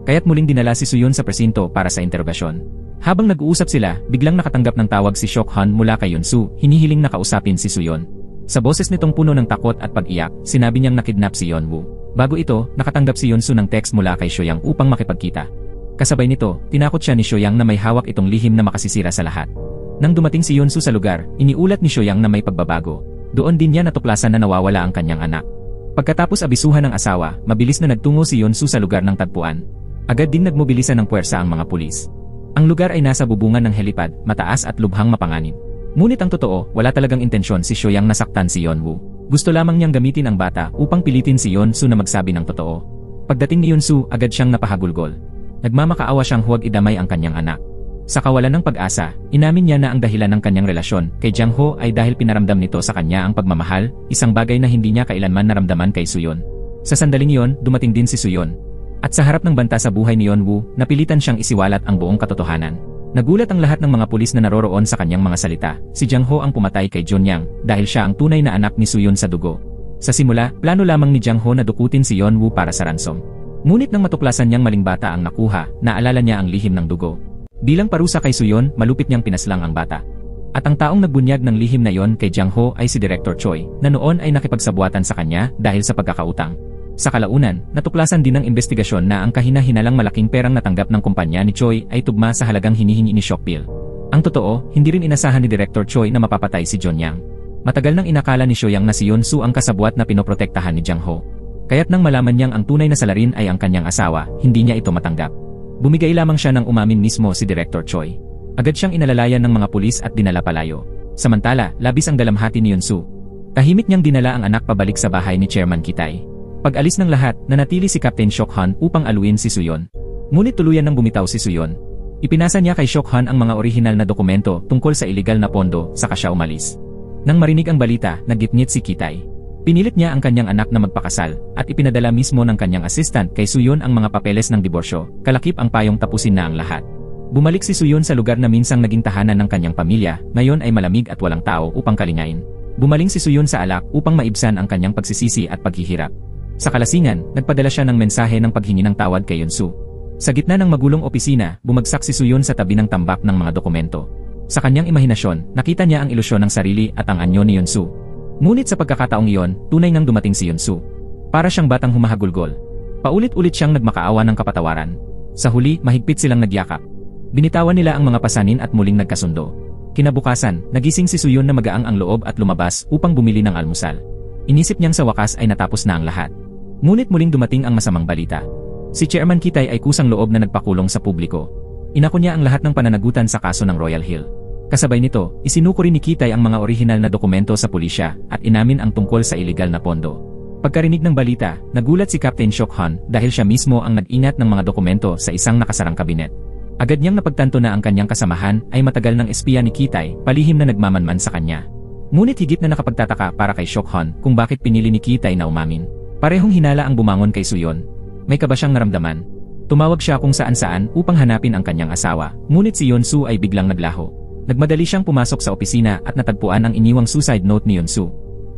Kaya't muling dinala si Soo-yeon sa presinto para sa interogasyon. Habang nag-uusap sila, biglang nakatanggap ng tawag si Seok-han mula kay Yun-soo, hinihiling na kausapin si Soo-yeon. Sa boses nitong puno ng takot at pag-iyak, sinabi niyang nakidnap si Yeon-woo. Bago ito, nakatanggap si Yun-soo ng text mula kay Soo-yang upang makipagkita. Kasabay nito, tinakot siya ni Soo-yang na may hawak itong lihim na makasisira sa lahat. Nang dumating si Yun-soo sa lugar, iniulat ni Soo-yang na may pagbabago. Doon din niya natuklasan na nawawala ang kanyang anak. Pagkatapos abisuhan ng asawa, mabilis na nagtungo si Yun-soo sa lugar ng tagpuan. Agad din nagmobilisa ng puwersa ang mga pulis. Ang lugar ay nasa bubungan ng helipad, mataas at lubhang mapanganib. Ngunit ang totoo, wala talagang intensyon si Soo-yang nasaktan si Yeon-woo. Gusto lamang niyang gamitin ang bata upang pilitin si Yeon-soo na magsabi ng totoo. Pagdating ni Yun-soo, agad siyang napahagulgol. Nagmamakaawa siyang huwag idamay ang kanyang anak. Sa kawalan ng pag-asa, inamin niya na ang dahilan ng kanyang relasyon kay Jang Ho ay dahil pinaramdam nito sa kanya ang pagmamahal, isang bagay na hindi niya kailanman naramdaman kay Soo-yeon. Sa sandaling iyon, dumating din si Soo-yeon. At sa harap ng banta sa buhay ni Yeon-woo, napilitan siyang isiwalat ang buong katotohanan. Nagulat ang lahat ng mga pulis na naroroon sa kanyang mga salita. Si Jang Ho ang pumatay kay Jun-yang dahil siya ang tunay na anak ni Soo-yeon sa dugo. Sa simula, plano lamang ni Jang Ho na dukutin si Yeon-woo para sa ransom. Ngunit nang matuklasan niyang maling bata ang nakuha, naalala niya ang lihim ng dugo. Bilang parusa kay Soo-yeon, malupit niyang pinaslang ang bata. At ang taong nagbunyag ng lihim na yon kay Jang Ho ay si Director Choi, na noon ay nakipagsabuatan sa kanya dahil sa pagkakautang. Sa kalaunan, natuklasan din ng investigasyon na ang kahina-hinalang malaking perang natanggap ng kumpanya ni Choi ay tugma sa halagang hinihingi ni Seok-pil. Ang totoo, hindi rin inasahan ni Director Choi na mapapatay si Jun-yang. Matagal nang inakala ni Soo-yang na si Yeon-soo ang kasabwat na pinoprotektahan ni Jang Ho. Kaya't nang malaman niyang ang tunay na salarin ay ang kanyang asawa, hindi niya ito matanggap. Bumigay lamang siya ng umamin mismo si Director Choi. Agad siyang inalalayan ng mga pulis at dinala palayo. Samantala, labis ang dalamhati ni Yun-soo. Tahimik niyang dinala ang anak pabalik sa bahay ni Chairman Ki-tae. Pag-alis ng lahat, nanatili si Captain Seok-han upang aluin si Soo-yeon. Ngunit tuluyan nang bumitaw si Soo-yeon. Ipinasa niya kay Seok-han ang mga orihinal na dokumento tungkol sa iligal na pondo, saka siya umalis. Nang marinig ang balita, naggitngit si Ki-tae. Pinilit niya ang kanyang anak na magpakasal, at ipinadala mismo ng kanyang assistant kay Soo-yeon ang mga papeles ng diborsyo, kalakip ang payong tapusin na ang lahat. Bumalik si Soo-yeon sa lugar na minsang naging tahanan ng kanyang pamilya, ngayon ay malamig at walang tao upang kalingain. Bumaling si Soo-yeon sa alak upang maibsan ang kanyang pagsisisi at paghihirap. Sa kalasingan, nagpadala siya ng mensahe ng paghingi ng tawad kay Yun-soo. Sa gitna ng magulong opisina, bumagsak si Soo-yeon sa tabi ng tambak ng mga dokumento. Sa kanyang imahinasyon, nakita niya ang ilusyon ng sarili at ang anyo ni Yun-soo. Ngunit sa pagkakataong iyon, tunay ngang dumating si Yunsu. Para siyang batang humahagulgol. Paulit-ulit siyang nagmakaawa ng kapatawaran. Sa huli, mahigpit silang nagyakap. Binitawan nila ang mga pasanin at muling nagkasundo. Kinabukasan, nagising si Suyon na magaang ang loob at lumabas upang bumili ng almusal. Inisip niyang sa wakas ay natapos na ang lahat. Ngunit muling dumating ang masamang balita. Si Chairman Kitay ay kusang loob na nagpakulong sa publiko. Inako niya ang lahat ng pananagutan sa kaso ng Royal Hill. Kasabay nito, isinuko rin ni Kitay ang mga orihinal na dokumento sa pulisya at inamin ang tungkol sa iligal na pondo. Pagkarinig ng balita, nagulat si Captain Shokhon dahil siya mismo ang nag-inat ng mga dokumento sa isang nakasarang kabinet. Agad niyang napagtanto na ang kanyang kasamahan ay matagal ng espiya ni Kitay, palihim na nagmamanman sa kanya. Ngunit higit na nakapagtataka para kay Shokhon kung bakit pinili ni Kitay na umamin. Parehong hinala ang bumangon kay Suyon. May kaba siyang naramdaman. Tumawag siya kung saan-saan upang hanapin ang kanyang asawa, ngunit si Yonsu ay biglang naglaho. Nagmadali siyang pumasok sa opisina at natagpuan ang iniwang suicide note ni Yonsu.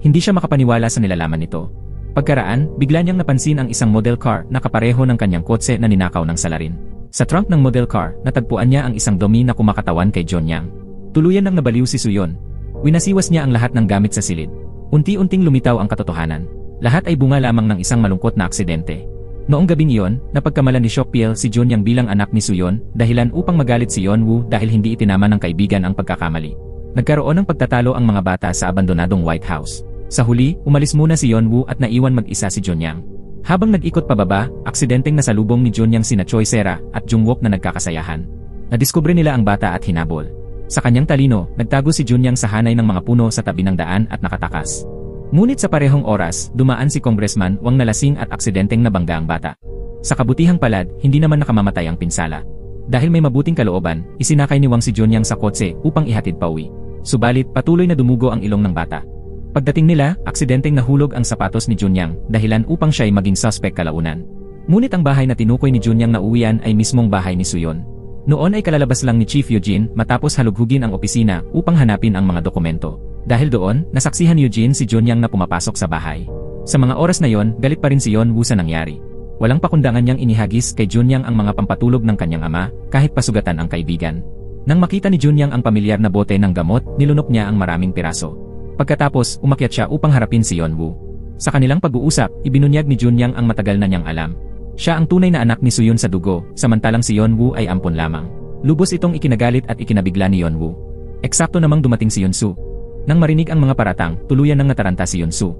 Hindi siya makapaniwala sa nilalaman nito. Pagkaraan, bigla niyang napansin ang isang model car na kapareho ng kanyang kotse na ninakaw ng salarin. Sa trunk ng model car, natagpuan niya ang isang dumi na kumakatawan kay John Yang. Tuluyan nang nabaliw si Suyon. Winasiwas niya ang lahat ng gamit sa silid. Unti-unting lumitaw ang katotohanan. Lahat ay bunga lamang ng isang malungkot na aksidente. Noong gabing iyon, napagkamalan ni Shokpiel si John Yang bilang anak ni Suyon, dahilan upang magalit si Yeonwoo dahil hindi itinama ng kaibigan ang pagkakamali. Nagkaroon ng pagtatalo ang mga bata sa abandonadong White House. Sa huli, umalis muna si Yeonwoo at naiwan mag-isa si John Yang. Habang nag-ikot pababa, aksidenteng nasalubong ni John Yang sina Choi Sera at Jungwook na nagkakasayahan. Nadiskubre nila ang bata at hinabol. Sa kanyang talino, nagtago si John Yang sa hanay ng mga puno sa tabi ng daan at nakatakas. Ngunit sa parehong oras, dumaan si Congressman Wang na lasing at aksidenteng nabangga ang bata. Sa kabutihang palad, hindi naman nakamamatay ang pinsala. Dahil may mabuting kalooban, isinakay ni Wang si John Yang sa kotse upang ihatid pauwi. Subalit, patuloy na dumugo ang ilong ng bata. Pagdating nila, aksidenteng nahulog ang sapatos ni John Yang, dahilan upang siya ay maging suspect kalaunan. Ngunit ang bahay na tinukoy ni John Yang na uwian ay mismong bahay ni Suyon. Noon ay kalalabas lang ni Chief Eugene matapos halughugin ang opisina upang hanapin ang mga dokumento. Dahil doon, nasaksihan ni Eugene si John Yang na pumapasok sa bahay. Sa mga oras na yon, galit pa rin si Yeonwoo sa nangyari. Walang pakundangan niyang inihagis kay John Yang ang mga pampatulog ng kanyang ama, kahit pasugatan ang kaibigan. Nang makita ni John Yang ang pamilyar na bote ng gamot, nilunok niya ang maraming piraso. Pagkatapos, umakyat siya upang harapin si Yeonwoo. Sa kanilang pag-uusap, ibinunyag ni John Yang ang matagal na niyang alam. Siya ang tunay na anak ni Suyon sa dugo, samantalang si Yeonwoo ay ampon lamang. Lubos itong ikinagalit at ikinabigla ni Yeonwoo. Eksakto namang dumating si Yonsu. Nang marinig ang mga paratang, tuluyan nang nataranta si Yonsu.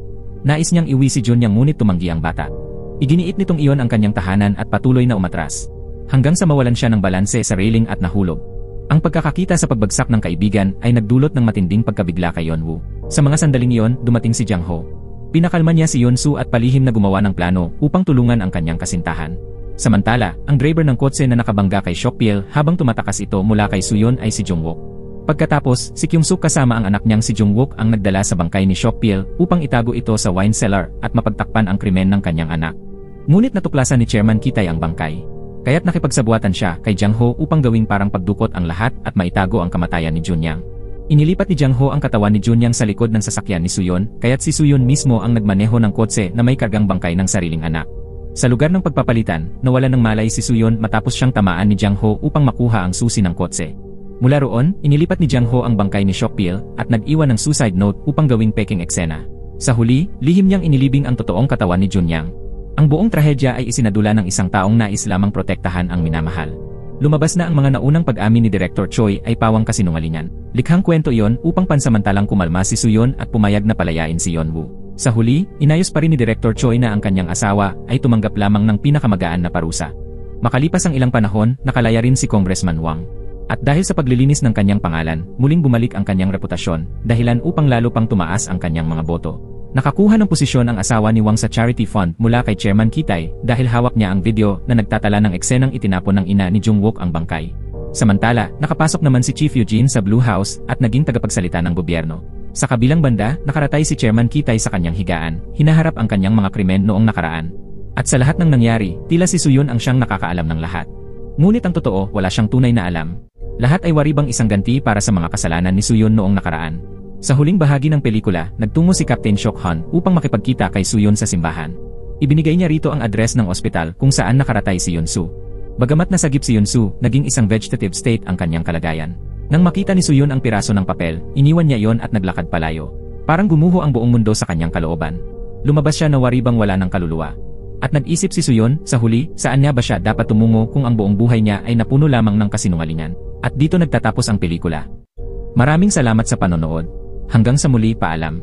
Nais niyang iwi si John Yang ngunit tumanggi ang bata. Iginiit nitong iyon ang kanyang tahanan at patuloy na umatras. Hanggang sa mawalan siya ng balanse sa railing at nahulog. Ang pagkakakita sa pagbagsak ng kaibigan ay nagdulot ng matinding pagkabigla kay Yeonwoo. Sa mga sandaling iyon, dumating si Jang Ho. Pinakalma niya si Yonsu at palihim na gumawa ng plano upang tulungan ang kanyang kasintahan. Samantala, ang driver ng kotse na nakabangga kay Shokpiel habang tumatakas ito mula kay Suyon ay si Jungwook. Pagkatapos, si Kyungsuk kasama ang anak niyang si Jungwook ang nagdala sa bangkay ni Shokpiel upang itago ito sa wine cellar at mapagtakpan ang krimen ng kanyang anak. Ngunit natuklasan ni Chairman Kitay ang bangkay. Kaya't nakipagsabuatan siya kay Jang Ho upang gawing parang pagdukot ang lahat at maitago ang kamatayan ni John Yang. Inilipat ni Jang Ho ang katawan ni John Yang sa likod ng sasakyan ni Suyon, kaya't si Suyon mismo ang nagmaneho ng kotse na may kargang bangkay ng sariling anak. Sa lugar ng pagpapalitan, nawalan ng malay si Suyon matapos siyang tamaan ni Jang Ho upang makuha ang susi ng kotse. Mula roon, inilipat ni Jang Ho ang bangkay ni Shokpiel at nag-iwan ng suicide note upang gawing peking eksena. Sa huli, lihim niyang inilibing ang totoong katawan ni John Yang. Ang buong trahedya ay isinadula ng isang taong nais lamang protektahan ang minamahal. Lumabas na ang mga naunang pag-amin ni Director Choi ay pawang kasinungalingan. Likhang kwento iyon upang pansamantalang kumalma si Suyon at pumayag na palayain si Yeonwoo. Sa huli, inayos pa rin ni Director Choi na ang kanyang asawa ay tumanggap lamang ng pinakamagaan na parusa. Makalipas ang ilang panahon, nakalaya rin si Congressman Wang. At dahil sa paglilinis ng kanyang pangalan, muling bumalik ang kanyang reputasyon, dahilan upang lalo pang tumaas ang kanyang mga boto. Nakakuha ng posisyon ang asawa ni Wang sa charity fund mula kay Chairman Kitay dahil hawak niya ang video na nagtatala ng eksenang itinapon ng ina ni Jungwook ang bangkay. Samantala, nakapasok naman si Chief Eugene sa Blue House at naging tagapagsalita ng gobyerno. Sa kabilang banda, nakaratay si Chairman Kitay sa kanyang higaan, hinaharap ang kanyang mga krimen noong nakaraan. At sa lahat ng nangyari, tila si Suyon ang siyang nakakaalam ng lahat. Ngunit ang totoo, wala siyang tunay na alam. Lahat ay waribang isang ganti para sa mga kasalanan ni Suyon noong nakaraan. Sa huling bahagi ng pelikula, nagtungo si Captain Shokhon upang makipagkita kay Suyon sa simbahan. Ibinigay niya rito ang address ng ospital kung saan nakaratay si Yonsu. Bagamat nasagip si Yonsu, naging isang vegetative state ang kanyang kalagayan. Nang makita ni Suyon ang piraso ng papel, iniwan niya iyon at naglakad palayo. Parang gumuho ang buong mundo sa kanyang kalooban. Lumabas siya na waribang wala ng kaluluwa. At nag-isip si Suyon, sa huli, saan nga ba siya dapat tumungo kung ang buong buhay niya ay napuno lamang ng kasinungalingan. At dito nagtatapos ang pelikula. Maraming salamat sa panonood. Hanggang sa muli, paalam.